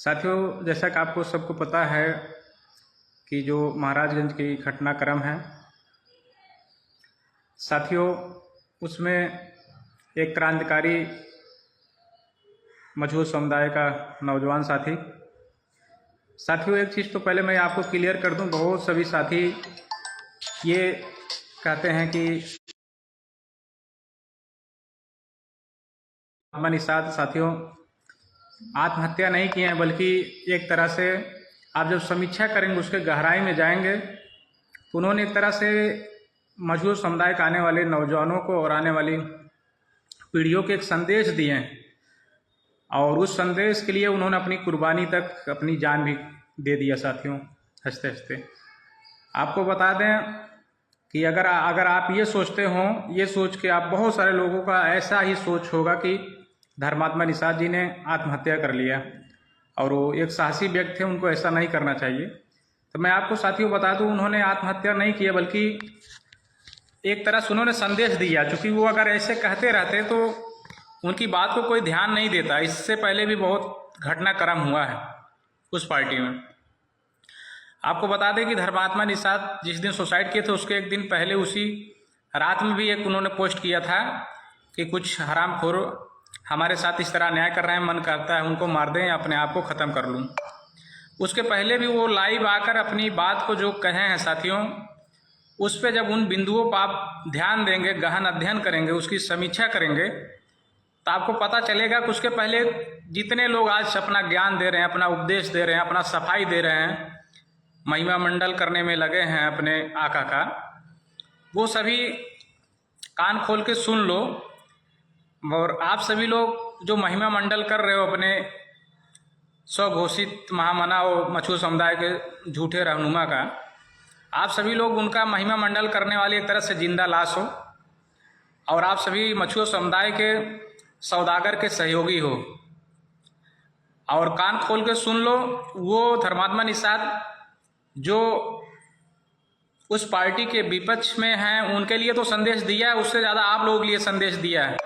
साथियों, जैसा कि आपको सबको पता है कि जो महाराजगंज की घटनाक्रम है साथियों, उसमें एक क्रांतिकारी मजहूर समुदाय का नौजवान साथियों, एक चीज़ तो पहले मैं आपको क्लियर कर दूं। बहुत सभी साथी ये कहते हैं कि मोहम्मद निषाद साथियों आत्महत्या नहीं किए हैं, बल्कि एक तरह से आप जब समीक्षा करेंगे, उसके गहराई में जाएंगे, तो उन्होंने एक तरह से मजहूर समुदाय के आने वाले नौजवानों को और आने वाली पीढ़ियों को एक संदेश दिए हैं, और उस संदेश के लिए उन्होंने अपनी कुर्बानी तक, अपनी जान भी दे दिया साथियों, हंसते हंसते। आपको बता दें कि अगर आप ये सोचते हो, ये सोच के आप, बहुत सारे लोगों का ऐसा ही सोच होगा कि धर्मात्मा निषाद जी ने आत्महत्या कर लिया और वो एक साहसी व्यक्ति थे, उनको ऐसा नहीं करना चाहिए। तो मैं आपको साथियों बता दूं, उन्होंने आत्महत्या नहीं किया, बल्कि एक तरह से उन्होंने संदेश दिया। क्योंकि वो अगर ऐसे कहते रहते तो उनकी बात को कोई ध्यान नहीं देता। इससे पहले भी बहुत घटनाक्रम हुआ है उस पार्टी में। आपको बता दें कि धर्मात्मा निषाद जिस दिन सुसाइड किए थे, उसके एक दिन पहले उसी रात में भी एक उन्होंने पोस्ट किया था कि कुछ हरामखोर हमारे साथ इस तरह अन्याय कर रहे हैं, मन करता है उनको मार दें या अपने आप को ख़त्म कर लूँ। उसके पहले भी वो लाइव आकर अपनी बात को जो कहे हैं साथियों, उस पर जब उन बिंदुओं पर आप ध्यान देंगे, गहन अध्ययन करेंगे, उसकी समीक्षा करेंगे, तो आपको पता चलेगा कि उसके पहले जितने लोग आज अपना ज्ञान दे रहे हैं, अपना उपदेश दे रहे हैं, अपना सफाई दे रहे हैं, महिमा मंडल करने में लगे हैं अपने आका का, वो सभी कान खोल के सुन लो। और आप सभी लोग जो महिमा मंडल कर रहे हो अपने स्वघोषित महामना और मछुआरा समुदाय के झूठे रहनुमा का, आप सभी लोग उनका महिमा मंडल करने वाली एक तरह से जिंदा लाश हो, और आप सभी मछुआरा समुदाय के सौदागर के सहयोगी हो। और कान खोल के सुन लो, वो धर्मात्मा निषाद जो उस पार्टी के विपक्ष में हैं, उनके लिए तो संदेश दिया है, उससे ज़्यादा आप लोगों के लिए संदेश दिया है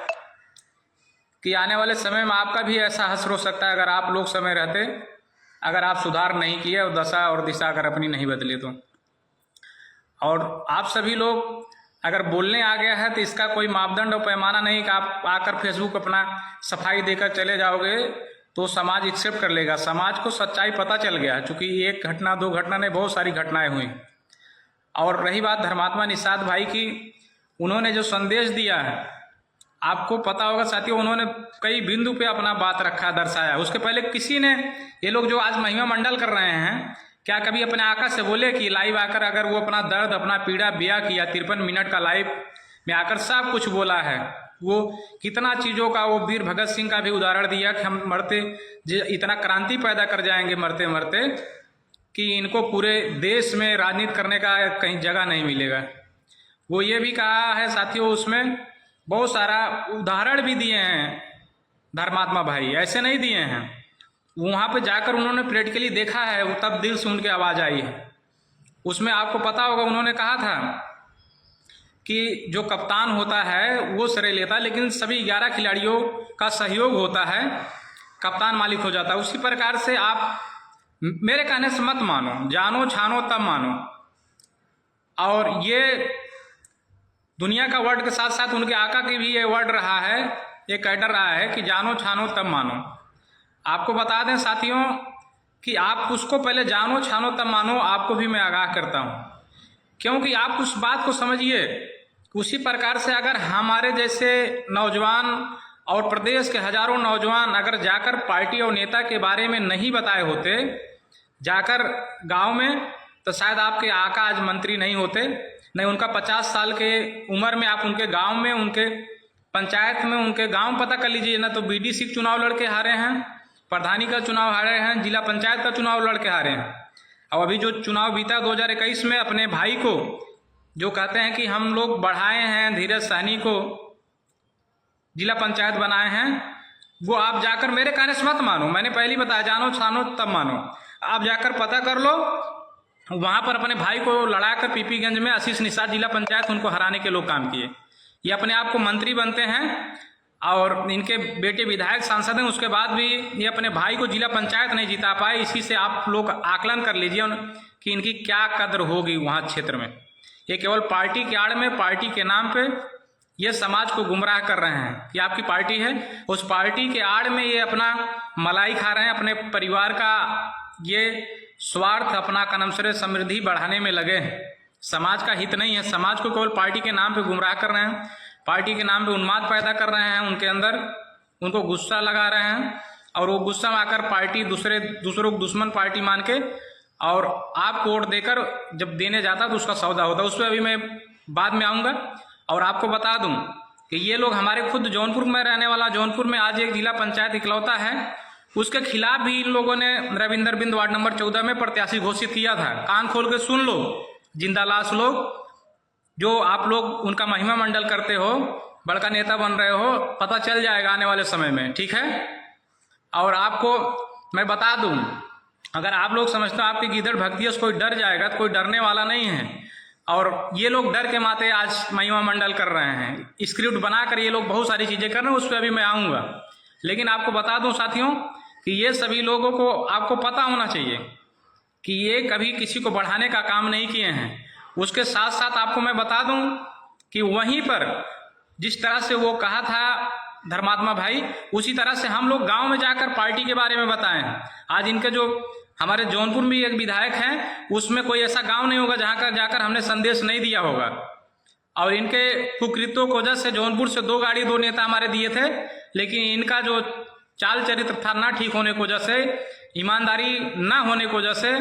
कि आने वाले समय में आपका भी ऐसा हश्र हो सकता है अगर आप लोग समय रहते, अगर आप सुधार नहीं किए और दशा और दिशा अगर अपनी नहीं बदले तो। और आप सभी लोग अगर बोलने आ गया है तो इसका कोई मापदंड और पैमाना नहीं कि आप आकर फेसबुक अपना सफाई देकर चले जाओगे तो समाज एक्सेप्ट कर लेगा। समाज को सच्चाई पता चल गया है, चूँकि एक घटना दो घटना नहीं, बहुत सारी घटनाएं हुई। और रही बात धर्मात्मा निषाद भाई की, उन्होंने जो संदेश दिया है, आपको पता होगा साथियों, उन्होंने कई बिंदु पे अपना बात रखा, दर्शाया। उसके पहले किसी ने, ये लोग जो आज महिमा मंडल कर रहे हैं, क्या कभी अपने आका से बोले कि लाइव आकर अगर वो अपना दर्द, अपना पीड़ा बयां किया, 53 मिनट का लाइव में आकर सब कुछ बोला है। वो कितना चीज़ों का, वो वीर भगत सिंह का भी उदाहरण दिया कि हम मरते इतना क्रांति पैदा कर जाएंगे मरते मरते कि इनको पूरे देश में राजनीति करने का कहीं जगह नहीं मिलेगा। वो ये भी कहा है साथियों, उसमें बहुत सारा उदाहरण भी दिए हैं धर्मात्मा भाई, ऐसे नहीं दिए हैं। वहाँ पे जाकर उन्होंने प्रैक्टिकली देखा है, वो तब दिल से उनकी आवाज़ आई है। उसमें आपको पता होगा उन्होंने कहा था कि जो कप्तान होता है वो श्रेय लेता है, लेकिन सभी 11 खिलाड़ियों का सहयोग होता है, कप्तान मालिक हो जाता है। उसी प्रकार से आप मेरे कहने से मत मानो, जानो छानो तब मानो। और ये दुनिया का वर्ड के साथ साथ उनके आका की भी ये वर्ड रहा है, ये कैडर रहा है कि जानो छानो तब मानो। आपको बता दें साथियों कि आप उसको पहले जानो छानो तब मानो, आपको भी मैं आगाह करता हूँ, क्योंकि आप उस बात को समझिए। उसी प्रकार से अगर हमारे जैसे नौजवान और प्रदेश के हजारों नौजवान अगर जाकर पार्टी और नेता के बारे में नहीं बताए होते, जाकर गांव में, तो शायद आपके आका आज मंत्री नहीं होते, नहीं उनका 50 साल के उम्र में आप उनके गांव में, उनके पंचायत में, उनके गांव पता कर लीजिए ना, तो बीडीसी का चुनाव लड़के हारे हैं, प्रधानी का चुनाव हारे हैं, जिला पंचायत का चुनाव लड़के हारे हैं। और अभी जो चुनाव बीता 2021 में, अपने भाई को जो कहते हैं कि हम लोग बढ़ाए हैं, धीरज सहनी को जिला पंचायत बनाए हैं, वो आप जाकर, मेरे कहने से मत मानो, मैंने पहले बताया जानो छानो तब मानो। आप जाकर पता कर लो, वहाँ पर अपने भाई को लड़ाकर पीपीगंज में आशीष निषाद जिला पंचायत, उनको हराने के लोग काम किए। ये अपने आप को मंत्री बनते हैं और इनके बेटे विधायक सांसद हैं, उसके बाद भी ये अपने भाई को जिला पंचायत नहीं जिता पाए। इसी से आप लोग आकलन कर लीजिए कि इनकी क्या कदर होगी वहाँ क्षेत्र में। ये केवल पार्टी के आड़ में, पार्टी के नाम पे ये समाज को गुमराह कर रहे हैं कि आपकी पार्टी है, उस पार्टी के आड़ में ये अपना मलाई खा रहे हैं, अपने परिवार का ये स्वार्थ, अपना कनमसरे समृद्धि बढ़ाने में लगे हैं। समाज का हित नहीं है, समाज को केवल पार्टी के नाम पे गुमराह कर रहे हैं, पार्टी के नाम पे उन्माद पैदा कर रहे हैं उनके अंदर, उनको गुस्सा लगा रहे हैं और वो गुस्सा में आकर पार्टी दूसरों को दुश्मन पार्टी मान के और आपको वोट देकर जब देने जाता तो उसका सौदा होता। उस पर अभी मैं बाद में आऊँगा। और आपको बता दूं कि ये लोग हमारे खुद जौनपुर में रहने वाला, जौनपुर में आज एक जिला पंचायत इकलौता है, उसके खिलाफ भी इन लोगों ने रविंदर बिंद वार्ड नंबर 14 में प्रत्याशी घोषित किया था। कान खोल के सुन लो जिंदा लाश लोग, जो आप लोग उनका महिमा मंडल करते हो, बड़का नेता बन रहे हो, पता चल जाएगा आने वाले समय में, ठीक है। और आपको मैं बता दूं, अगर आप लोग समझते हो आपकी गीदड़ भक्ति है, कोई डर जाएगा, तो कोई डरने वाला नहीं है। और ये लोग डर के माते आज महिमा मंडल कर रहे हैं, स्क्रिप्ट बनाकर ये लोग बहुत सारी चीजें कर रहे हैं, उस पर अभी मैं आऊँगा। लेकिन आपको बता दूं साथियों कि ये सभी लोगों को आपको पता होना चाहिए कि ये कभी किसी को बढ़ाने का काम नहीं किए हैं। उसके साथ साथ आपको मैं बता दूं कि वहीं पर जिस तरह से वो कहा था धर्मात्मा भाई, उसी तरह से हम लोग गांव में जाकर पार्टी के बारे में बताएं। आज इनके जो हमारे जौनपुर में एक विधायक हैं, उसमें कोई ऐसा गांव नहीं होगा जहां कर जाकर हमने संदेश नहीं दिया होगा। और इनके कुकृत्यों की वजह से जौनपुर से 2 गाड़ी 2 नेता हमारे दिए थे, लेकिन इनका जो चाल चरित्र था ना ठीक होने की वजह से, ईमानदारी ना होने की वजह से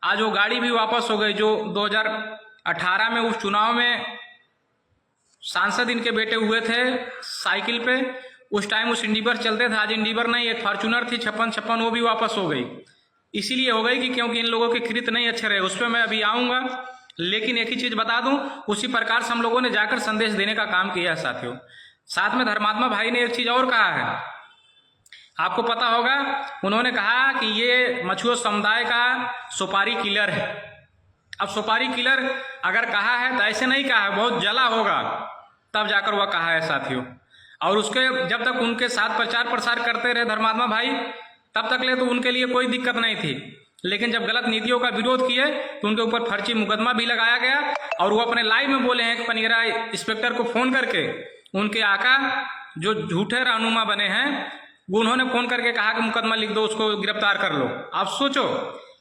आज वो गाड़ी भी वापस हो गई। जो 2018 में उस चुनाव में सांसद इनके बेटे हुए थे साइकिल पे, उस टाइम उस इंडिवर चलते थे, आज इंडिवर नहीं, एक फॉर्चूनर थी 5656, वो भी वापस हो गई। इसीलिए हो गई कि क्योंकि इन लोगों के कृत नहीं अच्छे रहे। उस पर मैं अभी आऊँगा, लेकिन एक ही चीज़ बता दूं, उसी प्रकार से हम लोगों ने जाकर संदेश देने का काम किया है साथियों। साथ में धर्मात्मा भाई ने एक चीज़ और कहा है, आपको पता होगा, उन्होंने कहा कि ये मछुआ समुदाय का सुपारी किलर है। अब सुपारी किलर अगर कहा है तो ऐसे नहीं कहा है, बहुत जला होगा तब जाकर वह कहा है साथियों। और उसके जब तक उनके साथ प्रचार प्रसार करते रहे धर्मात्मा भाई, तब तक ले तो उनके लिए कोई दिक्कत नहीं थी। लेकिन जब गलत नीतियों का विरोध किए तो उनके ऊपर फर्जी मुकदमा भी लगाया गया। और वो अपने लाइव में बोले हैं कि पनियरा इंस्पेक्टर को फोन करके उनके आका जो झूठे रहनुमा बने हैं, उन्होंने फोन करके कहा कि मुकदमा लिख दो, उसको गिरफ्तार कर लो। आप सोचो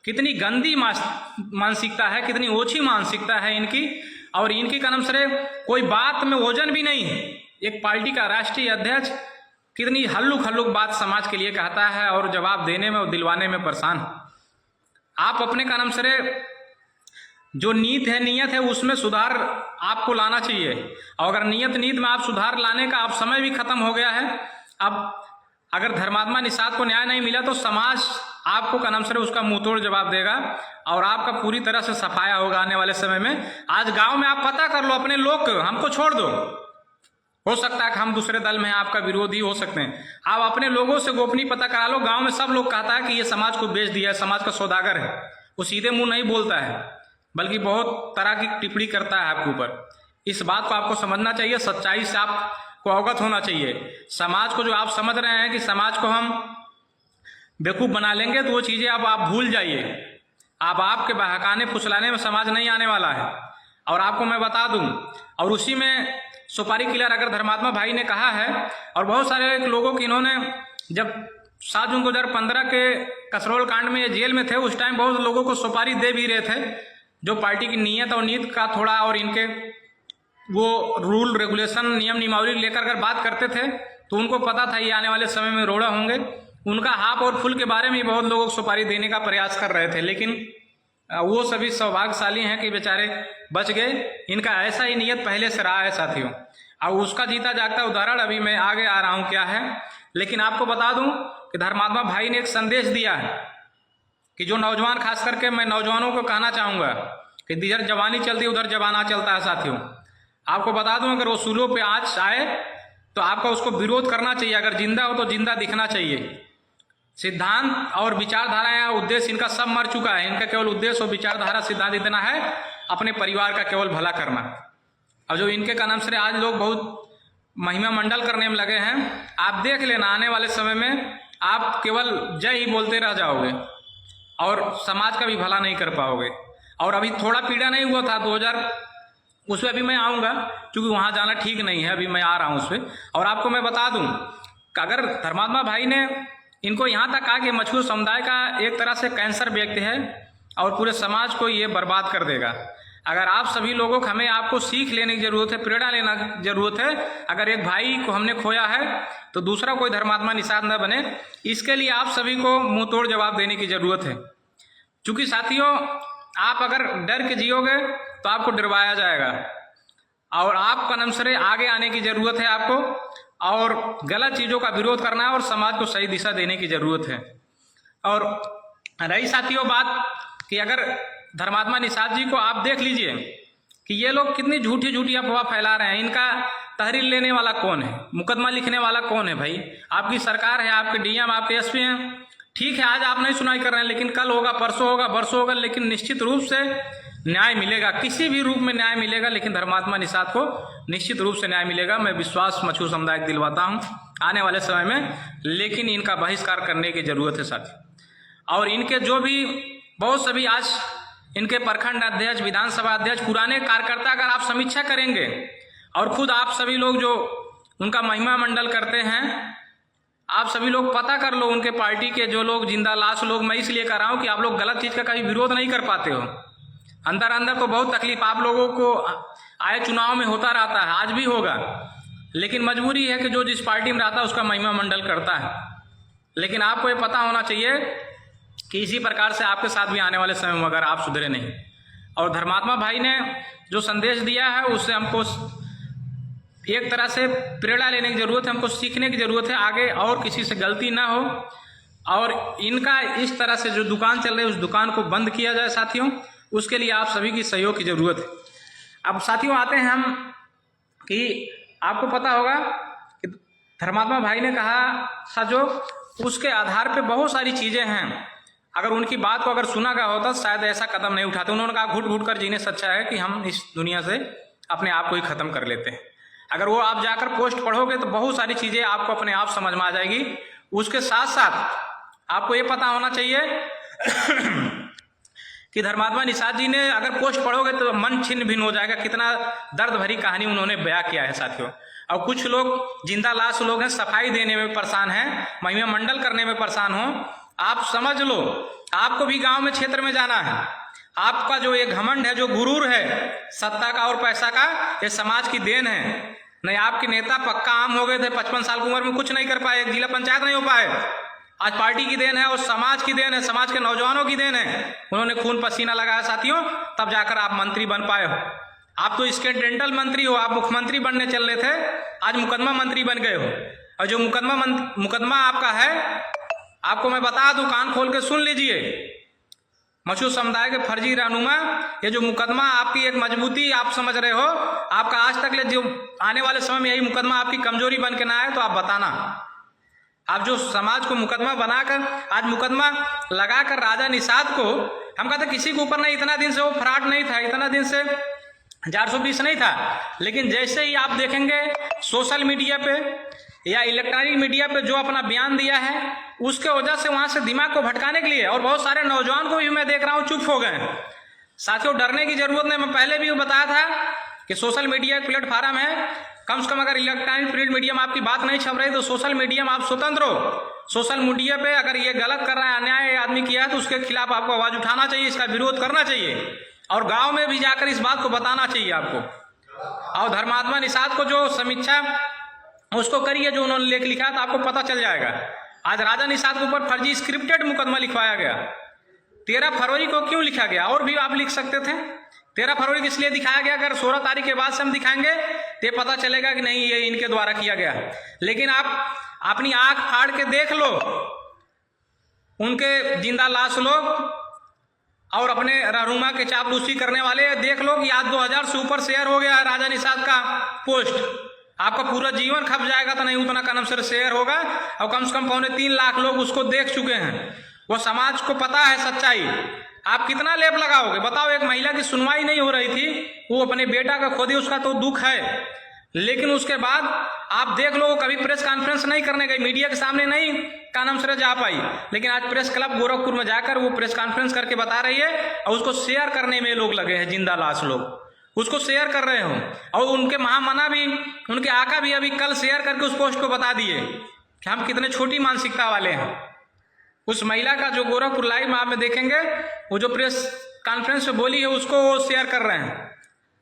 कितनी गंदी मानसिकता है, कितनी ओछी मानसिकता है इनकी। और इनकी कलम से कोई बात में वजन भी नहीं है। एक पार्टी का राष्ट्रीय अध्यक्ष कितनी हल्लुक हल्लुक बात समाज के लिए कहता है और जवाब देने में और दिलवाने में परेशान। आप अपने कलम से जो नीत है उसमें सुधार आपको लाना चाहिए। और अगर नीत में आप सुधार लाने का आप समय भी खत्म हो गया है। अब अगर धर्मात्मा निषाद को न्याय नहीं मिला तो समाज आपको कलम से उसका मुंहतोड़ जवाब देगा और आपका पूरी तरह से सफाया होगा आने वाले समय में। आज गांव में आप पता कर लो अपने लोग, हमको छोड़ दो, हो सकता है कि हम दूसरे दल में हैं, आपका विरोधी हो सकते हैं। आप अपने लोगों से गोपनीय पता करा लो। गांव में सब लोग कहता है कि ये समाज को बेच दिया है, समाज का सौदागर है। वो सीधे मुंह नहीं बोलता है, बल्कि बहुत तरह की टिप्पणी करता है आपके ऊपर। इस बात को आपको समझना चाहिए, सच्चाई से आपको अवगत होना चाहिए। समाज को जो आप समझ रहे हैं कि समाज को हम बेवकूफ़ बना लेंगे, तो वो चीज़ें अब आप भूल जाइए। आपके बहकाने फुसलाने में समाज नहीं आने वाला है। और आपको मैं बता दूं, और उसी में सुपारी किलर अगर धर्मात्मा भाई ने कहा है, और बहुत सारे लोगों की इन्होंने जब 7 जून 2015 के कसरोल कांड में ये जेल में थे, उस टाइम बहुत लोगों को सुपारी दे भी रहे थे, जो पार्टी की नीयत और नीत का थोड़ा और इनके वो रूल रेगुलेशन नियम नियमावली लेकर अगर बात करते थे तो उनको पता था ये आने वाले समय में रोड़ा होंगे। उनका हाफ और फुल के बारे में बहुत लोगों को सुपारी देने का प्रयास कर रहे थे, लेकिन वो सभी सौभाग्यशाली हैं कि बेचारे बच गए। इनका ऐसा ही नियत पहले से रहा है साथियों। अब उसका जीता जागता उदाहरण अभी मैं आगे आ रहा हूँ क्या है। लेकिन आपको बता दूं कि धर्मात्मा भाई ने एक संदेश दिया है कि जो नौजवान, खास करके मैं नौजवानों को कहना चाहूँगा कि जिधर जवानी चलती है उधर जवाना चलता है साथियों। आपको बता दूं, अगर उसूलों पे आँच आए तो आपका उसको विरोध करना चाहिए। अगर जिंदा हो तो जिंदा दिखना चाहिए। सिद्धांत और विचारधारा या उद्देश्य इनका सब मर चुका है। इनका केवल उद्देश्य और विचारधारा सिद्धांत इतना है अपने परिवार का केवल भला करना। और जो इनके का नाम से आज लोग बहुत महिमा मंडल करने में लगे हैं। आप देख लेना आने वाले समय में आप केवल जय ही बोलते रह जाओगे और समाज का भी भला नहीं कर पाओगे। और अभी थोड़ा पीड़ा नहीं हुआ था 2000, उस पर अभी मैं आऊँगा क्योंकि वहाँ जाना ठीक नहीं है, अभी मैं आ रहा हूँ उस पर। और आपको मैं बता दूँ कि अगर धर्मात्मा भाई ने इनको यहाँ तक कहा कि मछुआ समुदाय का एक तरह से कैंसर व्यक्ति है और पूरे समाज को ये बर्बाद कर देगा। अगर आप सभी लोगों को हमें आपको सीख लेने की ज़रूरत है, प्रेरणा लेना की ज़रूरत है। अगर एक भाई को हमने खोया है तो दूसरा कोई धर्मात्मा निषाद न बने, इसके लिए आप सभी को मुंह तोड़ जवाब देने की ज़रूरत है। क्योंकि साथियों, आप अगर डर के जियोगे तो आपको डरवाया जाएगा और आपका अनुसरे आगे आने की ज़रूरत है आपको, और गलत चीज़ों का विरोध करना है और समाज को सही दिशा देने की ज़रूरत है। और रही साथियों बात कि अगर धर्मात्मा निषाद जी को आप देख लीजिए कि ये लोग कितनी झूठी झूठी अफवाह फैला रहे हैं। इनका तहरीर लेने वाला कौन है, मुकदमा लिखने वाला कौन है? भाई आपकी सरकार है, आपके डीएम, आपके एसपी हैं। ठीक है, आज आप नहीं सुनाई कर रहे हैं, लेकिन कल होगा, परसों होगा, बरसों होगा, लेकिन निश्चित रूप से न्याय मिलेगा, किसी भी रूप में न्याय मिलेगा। लेकिन धर्मात्मा निषाद को निश्चित रूप से न्याय मिलेगा, मैं विश्वास मछुआ समुदाय को दिलवाता हूँ आने वाले समय में। लेकिन इनका बहिष्कार करने की जरूरत है साथी। और इनके जो भी बहुत सभी आज इनके प्रखंड अध्यक्ष, विधानसभा अध्यक्ष, पुराने कार्यकर्ता, अगर आप समीक्षा करेंगे और खुद आप सभी लोग जो उनका महिमा मंडल करते हैं, आप सभी लोग पता कर लो उनके पार्टी के जो लोग जिंदा लाश लोग, मैं इसलिए कह रहा हूँ कि आप लोग गलत चीज़ का कभी विरोध नहीं कर पाते हो। अंदर अंदर तो बहुत तकलीफ आप लोगों को आए चुनाव में होता रहता है, आज भी होगा, लेकिन मजबूरी है कि जो जिस पार्टी में रहता है उसका महिमा मंडल करता है। लेकिन आपको ये पता होना चाहिए कि इसी प्रकार से आपके साथ भी आने वाले समय में अगर आप सुधरे नहीं। और धर्मात्मा भाई ने जो संदेश दिया है उससे हमको एक तरह से प्रेरणा लेने की ज़रूरत है, हमको सीखने की ज़रूरत है आगे, और किसी से गलती ना हो। और इनका इस तरह से जो दुकान चल रही है उस दुकान को बंद किया जाए साथियों, उसके लिए आप सभी की सहयोग की ज़रूरत है। अब साथियों आते हैं हम कि आपको पता होगा कि धर्मात्मा भाई ने कहा था जो उसके आधार पे बहुत सारी चीज़ें हैं, अगर उनकी बात को अगर सुना गया होता शायद ऐसा कदम नहीं उठाते। उन्होंने कहा घुट घुट कर जीने से अच्छा है कि हम इस दुनिया से अपने आप को ही ख़त्म कर लेते हैं। अगर वो आप जाकर पोस्ट पढ़ोगे तो बहुत सारी चीज़ें आपको अपने आप समझ में आ जाएगी। उसके साथ साथ आपको ये पता होना चाहिए कि धर्मात्मा निषाद जी ने अगर पोस्ट पढ़ोगे तो मन छिन्न भिन्न हो जाएगा, कितना दर्द भरी कहानी उन्होंने बयां किया है साथियों। और कुछ लोग जिंदा लाश लोग हैं, सफाई देने में परेशान हैं, महिमा मंडल करने में परेशान हो। आप समझ लो, आपको भी गांव में क्षेत्र में जाना है। आपका जो ये घमंड है, जो गुरूर है सत्ता का और पैसा का, ये समाज की देन है। नहीं आपके नेता पक्का आम हो गए थे, 55 साल की उम्र में कुछ नहीं कर पाए, जिला पंचायत नहीं हो पाए। आज पार्टी की देन है और समाज की देन है, समाज के नौजवानों की देन है। उन्होंने खून पसीना लगाया साथियों, तब जाकर आप मंत्री बन पाए हो। आप तो एक्सीडेंटल मंत्री हो, आप मुख्यमंत्री बनने चल रहे थे, आज मुकदमा मंत्री बन गए हो। और जो मुकदमा आपका है, आपको मैं बता दूं, कान खोल के सुन लीजिए, मछुआ समुदाय के फर्जी रहनुमा, ये जो मुकदमा आपकी एक मजबूती आप समझ रहे हो, आपका आज तक ले जो आने वाले समय में यही मुकदमा आपकी कमजोरी बन के ना आए तो आप बताना। आप जो समाज को मुकदमा बनाकर आज मुकदमा लगाकर राजा निषाद को, हम कहते किसी के ऊपर नहीं, इतना दिन से वो फ्रॉड नहीं था, इतना दिन से 420 नहीं था, लेकिन जैसे ही आप देखेंगे सोशल मीडिया पे या इलेक्ट्रॉनिक मीडिया पे जो अपना बयान दिया है, उसके वजह से वहां से दिमाग को भटकाने के लिए, और बहुत सारे नौजवान को भी मैं देख रहा हूं चुप हो गए। साथियों डरने की जरूरत नहीं, मैं पहले भी बताया था कि सोशल मीडिया एक प्लेटफॉर्म है, कम से कम अगर इलेक्ट्रॉनिक प्रिंट मीडिया में आपकी बात नहीं छप रही तो सोशल मीडिया में आप स्वतंत्र हो। सोशल मीडिया पे अगर ये गलत कर रहा है, अन्याय आदमी किया है तो उसके खिलाफ आपको आवाज उठाना चाहिए, इसका विरोध करना चाहिए, और गांव में भी जाकर इस बात को बताना चाहिए आपको। और धर्मात्मा निषाद को जो समीक्षा उसको करिए, जो उन्होंने लेख लिखा है तो आपको पता चल जाएगा। आज राजा निषाद के ऊपर फर्जी स्क्रिप्टेड मुकदमा लिखवाया गया। 13 फरवरी को क्यों लिखा गया? और भी आप लिख सकते थे। 13 फरवरी को इसलिए दिखाया गया, अगर 16 तारीख के बाद से हम दिखाएंगे तो ये पता चलेगा कि नहीं ये इनके द्वारा किया गया। लेकिन आप अपनी आंख फाड़ के देख लो, उनके जिंदा लाश लोग और अपने रहनुमा के चापलूसी करने वाले, देख लो कि आज 2000 से ऊपर शेयर हो गया है राजा निषाद का पोस्ट। आपका पूरा जीवन खप जाएगा तो नहीं उतना कदम से शेयर होगा, और कम से कम 3.25 लाख लोग उसको देख चुके हैं। वो समाज को पता है सच्चाई। आप कितना लेप लगाओगे बताओ? एक महिला की सुनवाई नहीं हो रही थी, वो अपने बेटा का खो दी, उसका तो दुख है। लेकिन उसके बाद आप देख लो, कभी प्रेस कॉन्फ्रेंस नहीं करने गई, मीडिया के सामने नहीं का नाम से जा पाई, लेकिन आज प्रेस क्लब गोरखपुर में जाकर वो प्रेस कॉन्फ्रेंस करके बता रही है और उसको शेयर करने में लोग लगे हैं, जिंदा लाश लोग उसको शेयर कर रहे हो। और उनके महामना भी, उनके आका भी अभी कल शेयर करके उस पोस्ट को बता दिए कि हम कितने छोटी मानसिकता वाले हैं। उस महिला का जो गोरखपुर लाइव में आप देखेंगे, वो जो प्रेस कॉन्फ्रेंस में बोली है उसको वो शेयर कर रहे हैं।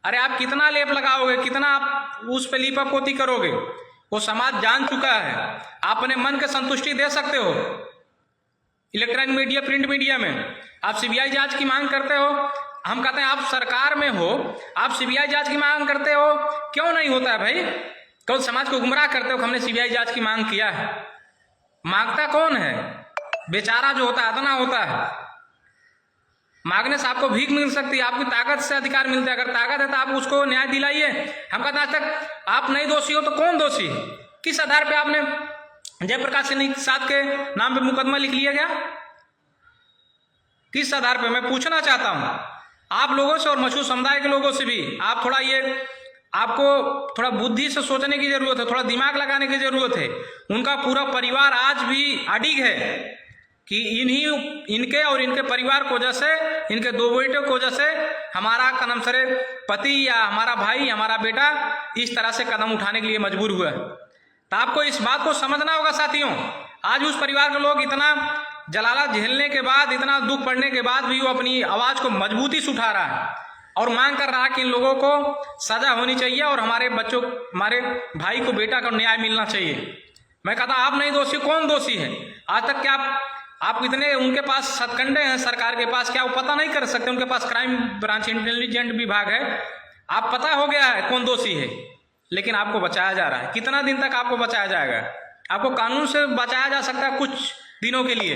अरे आप कितना लेप लगाओगे, कितना आप उस पर लीपा पोती करोगे, वो समाज जान चुका है। आप अपने मन के संतुष्टि दे सकते हो इलेक्ट्रॉनिक मीडिया, प्रिंट मीडिया में। आप सीबीआई जांच की मांग करते हो, हम कहते हैं आप सरकार में हो, आप सीबीआई जांच की मांग करते हो, क्यों नहीं होता है भाई? कौन समाज को गुमराह करते हो कि हमने सीबीआई जांच की मांग किया है? मांगता कौन है? बेचारा जो होता है, अदना होता है। मांगने से आपको भीख मिल सकती है, आपकी ताकत से अधिकार मिलता है। अगर ताकत है तो आप उसको न्याय दिलाइए। हम कहते हैं आज तक आप नहीं दोषी हो तो कौन दोषी है? किस आधार पे आपने जयप्रकाश निषाद के नाम पे मुकदमा लिख लिया गया? किस आधार पे? मैं पूछना चाहता हूं आप लोगों से और मछुआ समुदाय के लोगों से भी। आप थोड़ा आपको थोड़ा बुद्धि से सोचने की जरूरत है, थोड़ा दिमाग लगाने की जरूरत है। उनका पूरा परिवार आज भी अडिग है कि इनके और इनके परिवार की वजह से, इनके दो बेटों की वजह से हमारा कदम सरे पति या हमारा भाई, हमारा बेटा इस तरह से कदम उठाने के लिए मजबूर हुआ है। तो आपको इस बात को समझना होगा साथियों। आज उस परिवार के लोग इतना जलाला झेलने के बाद, इतना दुख पड़ने के बाद भी वो अपनी आवाज को मजबूती से उठा रहा है और मांग कर रहा है कि इन लोगों को सजा होनी चाहिए और हमारे बच्चों, हमारे भाई को, बेटा को न्याय मिलना चाहिए। मैं कहता आप नहीं दोषी, कौन दोषी है? आज तक क्या आप इतने उनके पास सतकंडे हैं सरकार के पास, क्या वो पता नहीं कर सकते? उनके पास क्राइम ब्रांच, इंटेलिजेंट विभाग है, आप पता हो गया है कौन दोषी है, लेकिन आपको बचाया जा रहा है। कितना दिन तक आपको बचाया जाएगा? आपको कानून से बचाया जा सकता है कुछ दिनों के लिए,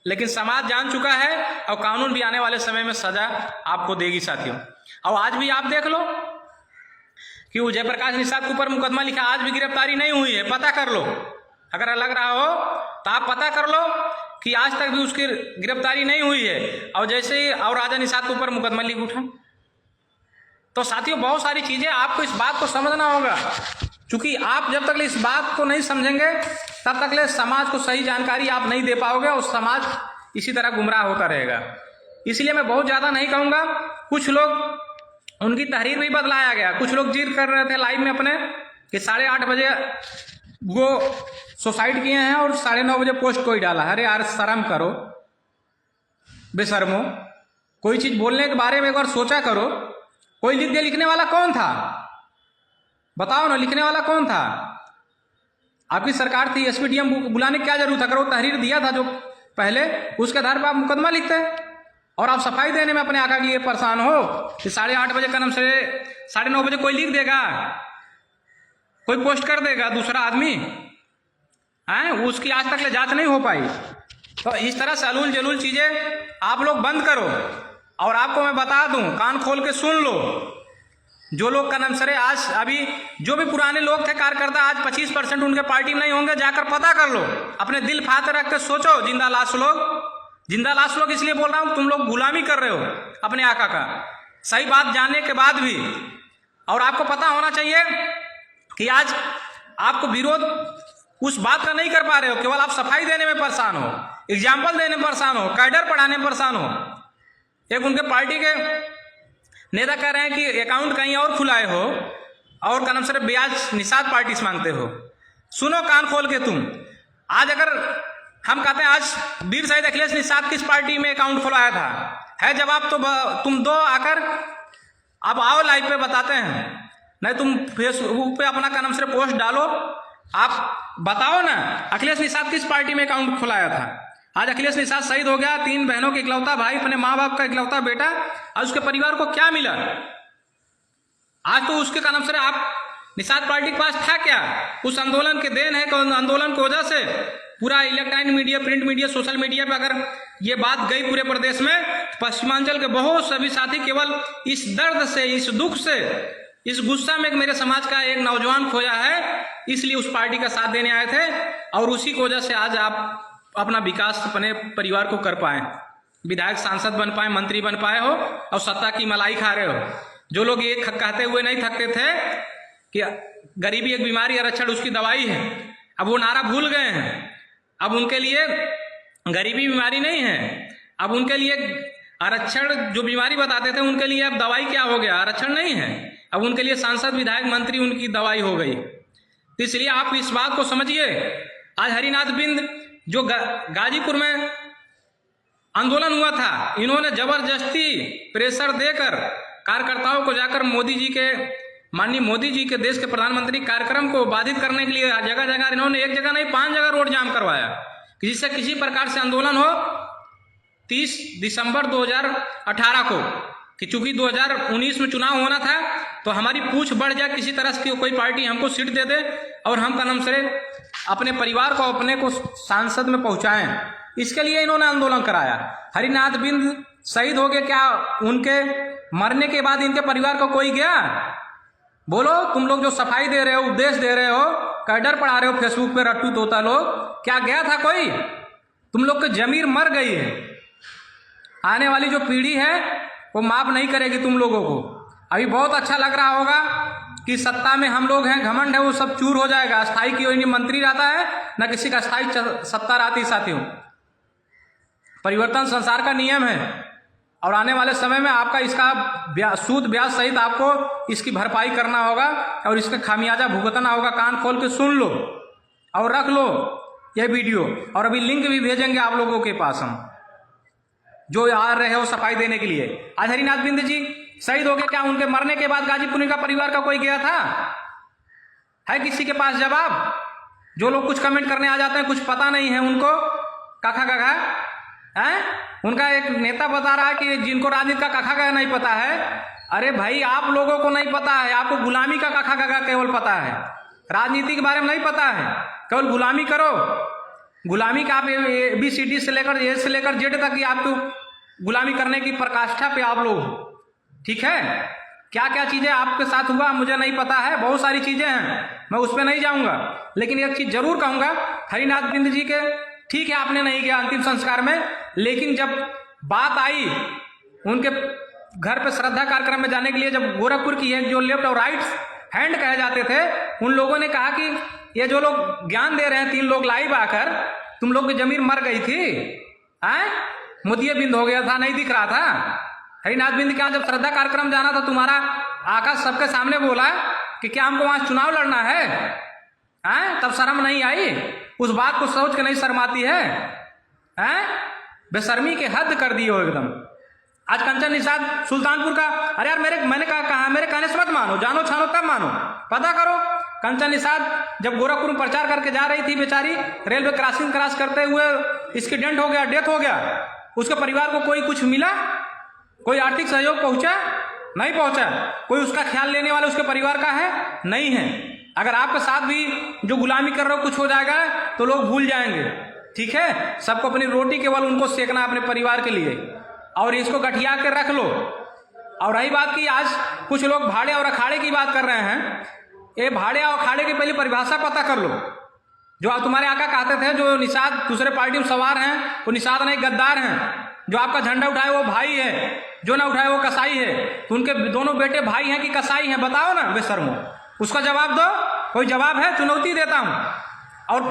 लेकिन समाज जान चुका है और कानून भी आने वाले समय में सजा आपको देगी साथियों। और आज भी आप देख लो कि वो जयप्रकाश निषाद के ऊपर मुकदमा लिखा, आज भी गिरफ्तारी नहीं हुई है। पता कर लो, अगर लग रहा हो तो आप पता कर लो कि आज तक भी उसकी गिरफ्तारी नहीं हुई है। और जैसे ही और राजा निषाद के ऊपर मुकदमा लिख उठा। तो साथियों बहुत सारी चीजें आपको इस बात को समझना होगा, क्योंकि आप जब तक इस बात को नहीं समझेंगे तब तक समाज को सही जानकारी आप नहीं दे पाओगे और समाज इसी तरह गुमराह होता रहेगा। इसलिए मैं बहुत ज्यादा नहीं कहूंगा। कुछ लोग, उनकी तहरीर भी बदलाया गया। कुछ लोग जिद कर रहे थे लाइव में अपने कि 8:30 बजे वो सुसाइड किए हैं और 9:30 बजे पोस्ट कोई डाला। अरे यार शर्म करो, बेशर्मो, कोई चीज बोलने के बारे में एक बार सोचा करो। कोई लिख दे, लिखने वाला कौन था? बताओ ना, लिखने वाला कौन था? आपकी सरकार थी, एसपीडीएम बुलाने की क्या जरूरत था? अगर वो तहरीर दिया था जो पहले, उसके आधार पर आप मुकदमा लिखते। और आप सफाई देने में अपने आका के लिए परेशान हो कि 8:30 बजे कदम से 9:30 बजे कोई लिख देगा, कोई पोस्ट कर देगा दूसरा आदमी है, उसकी आज तक जांच नहीं हो पाई। तो इस तरह से अलूल जलूल चीजें आप लोग बंद करो। और आपको मैं बता दूं, कान खोल के सुन लो, जो लोग का नाम सरे आज अभी जो भी पुराने लोग थे कार्यकर्ता, आज 25% उनके पार्टी में नहीं होंगे, जाकर पता कर लो। अपने दिल फाते रख के सोचो। जिंदा लाश लोग इसलिए बोल रहा हूं, तुम लोग गुलामी कर रहे हो अपने आका का, सही बात जानने के बाद भी। और आपको पता होना चाहिए कि आज आपको विरोध उस बात का नहीं कर पा रहे हो, केवल आप सफाई देने में परेशान हो, एग्जाम्पल देने में परेशान हो, कैडर पढ़ाने में परेशान हो। एक उनके पार्टी के नेता कह रहे हैं कि अकाउंट कहीं और खुलाए हो और का नाम सिर्फ ब्याज निषाद पार्टी से मांगते हो। सुनो कान खोल के तुम। आज अगर हम कहते हैं आज वीर शहीद अखिलेश निषाद किस पार्टी में अकाउंट खुलाया था, है जवाब तो तुम दो आकर, अब आओ लाइव पे बताते हैं। नहीं तुम फेसबुक पे अपना का नाम सिर्फ पोस्ट डालो, आप बताओ ना अखिलेश निषाद किस पार्टी में अकाउंट खुलाया था। आज अखिलेश निषाद शहीद हो गया, 3 बहनों के इकलौता भाई, अपने माँ बाप का इकलौता बेटा, आज उसके परिवार को क्या मिला? आज तो उसके का नाम से आप निषाद पार्टी के पास था क्या? उस आंदोलन के देन है, आंदोलन की वजह से पूरा electronic media, print media, social media पे अगर ये बात गई पूरे प्रदेश में, पश्चिमांचल के बहुत सभी साथी केवल इस दर्द से, इस दुख से, इस गुस्सा में मेरे समाज का एक नौजवान खोया है, इसलिए उस पार्टी का साथ देने आए थे। और उसी की वजह से आज आप अपना विकास अपने परिवार को कर पाए, विधायक सांसद बन पाए, मंत्री बन पाए हो और सत्ता की मलाई खा रहे हो। जो लोग ये कहते हुए नहीं थकते थे कि गरीबी एक बीमारी, आरक्षण उसकी दवाई है। अब वो नारा भूल गए हैं। अब उनके लिए गरीबी बीमारी नहीं है, अब उनके लिए आरक्षण जो बीमारी बताते थे उनके लिए अब दवाई क्या हो गया, आरक्षण नहीं है, अब उनके लिए सांसद विधायक मंत्री उनकी दवाई हो गई। तो इसलिए आप इस बात को समझिए। आज हरिनाथ बिंद जो गाजीपुर में आंदोलन हुआ था, इन्होंने जबरदस्ती प्रेशर देकर कार्यकर्ताओं को जाकर मोदी जी के, माननीय मोदी जी के, देश के प्रधानमंत्री कार्यक्रम को बाधित करने के लिए जगह जगह इन्होंने, एक जगह नहीं 5 जगह रोड जाम करवाया कि जिससे किसी प्रकार से आंदोलन हो 30 दिसंबर 2018 को, कि चूंकि 2019 में चुनाव होना था तो हमारी पूछ बढ़ जाए, किसी तरह से कोई पार्टी हमको सीट दे दे और हम कदम से अपने परिवार को, अपने को सांसद में पहुंचाएं। इसके लिए इन्होंने आंदोलन कराया। हरिनाथ बिंद शहीद हो गए, क्या उनके मरने के बाद इनके परिवार को कोई गया? बोलो, तुम लोग जो सफाई दे रहे हो, उपदेश दे रहे हो, कैडर पढ़ा रहे हो फेसबुक पे रट्टू तोता लोग, क्या गया था कोई? तुम लोग की जमीर मर गई है। आने वाली जो पीढ़ी है वो माफ नहीं करेगी तुम लोगों को। अभी बहुत अच्छा लग रहा होगा कि सत्ता में हम लोग हैं, घमंड है, वो सब चूर हो जाएगा। अस्थाई की कोई मंत्री रहता है, न किसी का अस्थाई सत्ता रहती। साथियों, परिवर्तन संसार का नियम है और आने वाले समय में आपका इसका सूद ब्याज सहित आपको इसकी भरपाई करना होगा और इसका खामियाजा भुगतना होगा। कान खोल के सुन लो और रख लो ये वीडियो, और अभी लिंक भी भेजेंगे आप लोगों के पास हम, जो आ रहे हो सफाई देने के लिए। आज हरिनाथ बिंद जी शहीद हो गए, क्या उनके मरने के बाद गाजीपुर का परिवार का कोई गया था? है किसी के पास जवाब? जो लोग कुछ कमेंट करने आ जाते हैं, कुछ पता नहीं है उनको, काखा काखा है। उनका एक नेता बता रहा है कि जिनको राजनीति का काखा काखा नहीं पता है। अरे भाई, आप लोगों को नहीं पता है, आपको गुलामी का काखा काखा केवल पता है, राजनीति के बारे में नहीं पता है। केवल गुलामी करो, गुलामी का आप ABCD से लेकर A से लेकर Z तक की आपको गुलामी करने की प्रकाष्ठा पे आप लोग, ठीक है। क्या क्या चीजें आपके साथ हुआ मुझे नहीं पता है, बहुत सारी चीजें हैं, मैं उस पर नहीं जाऊंगा। लेकिन एक चीज जरूर कहूंगा, हरिनाथ बिंद जी के, ठीक है आपने नहीं गया अंतिम संस्कार में, लेकिन जब बात आई उनके घर पे श्रद्धा कार्यक्रम में जाने के लिए, जब गोरखपुर की एक जो लेफ्ट और राइट हैंड कहे जाते थे, उन लोगों ने कहा कि ये जो लोग ज्ञान दे रहे हैं 3 लोग लाइव आकर, तुम लोग की जमीर मर गई थी, मोतिये बिंद हो गया था, नहीं दिख रहा था। हरिनाथ बिंद क्या, जब श्रद्धा कार्यक्रम जाना था तुम्हारा आकाश सबके सामने बोला कि क्या हमको वहां चुनाव लड़ना है, तब शर्म नहीं आई? उस बात को सोच के नहीं शर्माती है? बेशर्मी के हद कर दी हो एकदम। आज कंचन निषाद सुल्तानपुर का, अरे यार मैंने कहा मेरे कहने से मत मानो, जानो छानो तब मानो, पता करो। कंचन निषाद जब गोरखपुर में प्रचार करके जा रही थी बेचारी, रेलवे क्रॉसिंग क्रॉस करते हुए एक्सीडेंट हो गया, डेथ हो गया। उसके परिवार को कोई कुछ मिला? कोई आर्थिक सहयोग पहुंचा? नहीं पहुंचा। कोई उसका ख्याल लेने वाला उसके परिवार का है? नहीं है। अगर आपके साथ भी जो गुलामी कर रहे हो कुछ हो जाएगा तो लोग भूल जाएंगे, ठीक है। सबको अपनी रोटी केवल उनको सेकना अपने परिवार के लिए, और इसको गठिया कर रख लो। और रही बात की आज कुछ लोग भाड़े और अखाड़े की बात कर रहे हैं, ये भाड़े और अखाड़े की पहले परिभाषा पता कर लो। जो आप तुम्हारे आका कहते थे, जो निषाद दूसरे पार्टी में सवार हैं, वो निषाद नहीं गद्दार हैं। जो आपका झंडा उठाए वो भाई है, जो ना उठाए वो कसाई है। तो उनके दोनों बेटे भाई हैं कि कसाई हैं? बताओ ना बेशर्मो, उसका जवाब दो। कोई जवाब है? चुनौती देता हूं। और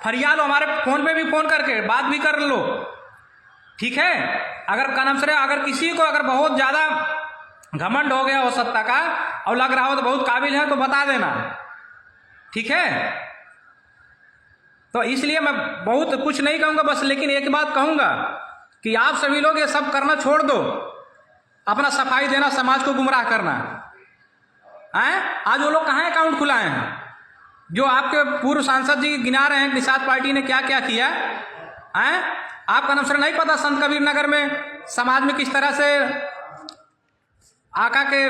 फरिया लो, हमारे फोन पे भी फोन करके बात भी कर लो, ठीक है। अगर कानमसरे, अगर किसी को अगर बहुत ज्यादा घमंड हो गया हो सत्ता का और लग रहा हो तो बहुत काबिल है, तो बता देना, ठीक है। तो इसलिए मैं बहुत कुछ नहीं कहूंगा बस, लेकिन एक बात कहूंगा कि आप सभी लोग ये सब करना छोड़ दो, अपना सफाई देना, समाज को गुमराह करना है। आज वो लोग कहाँ अकाउंट खुलाए हैं? जो आपके पूर्व सांसद जी गिना रहे हैं निषाद पार्टी ने क्या क्या किया है। आपका नमस्कार नहीं पता संत कबीर नगर में समाज में किस तरह से आका के,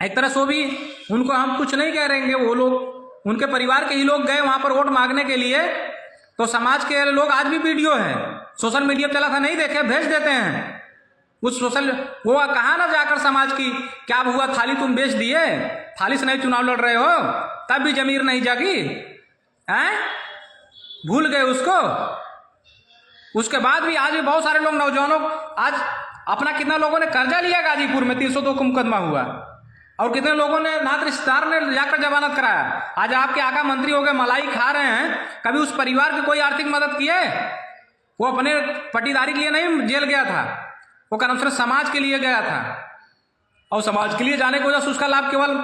एक तरह से भी उनको हम कुछ नहीं कह रहेंगे, वो लोग उनके परिवार के ही लोग गए वहां पर वोट मांगने के लिए। तो समाज के लोग, आज भी वीडियो है सोशल मीडिया पे चला था, नहीं देखे, भेज देते हैं उस सोशल, वो कहा ना जाकर समाज की क्या हुआ, थाली तुम बेच दिए, थाली से नहीं चुनाव लड़ रहे हो, तब भी जमीर नहीं जागी, भूल गए उसको। उसके बाद भी आज भी बहुत सारे लोग, नौजवानों, आज अपना कितना लोगों ने कर्जा लिया गाजीपुर में, 302 का मुकदमा हुआ, और कितने लोगों ने नात रिश्तेदार ने जाकर जमानत कराया। आज आपके आका मंत्री हो गए, मलाई खा रहे हैं, कभी उस परिवार की कोई आर्थिक मदद की है? वो अपने पट्टीदारी के लिए नहीं जेल गया था, वो कर्मचारी समाज के लिए गया था, और समाज के लिए जाने की वजह से उसका लाभ केवल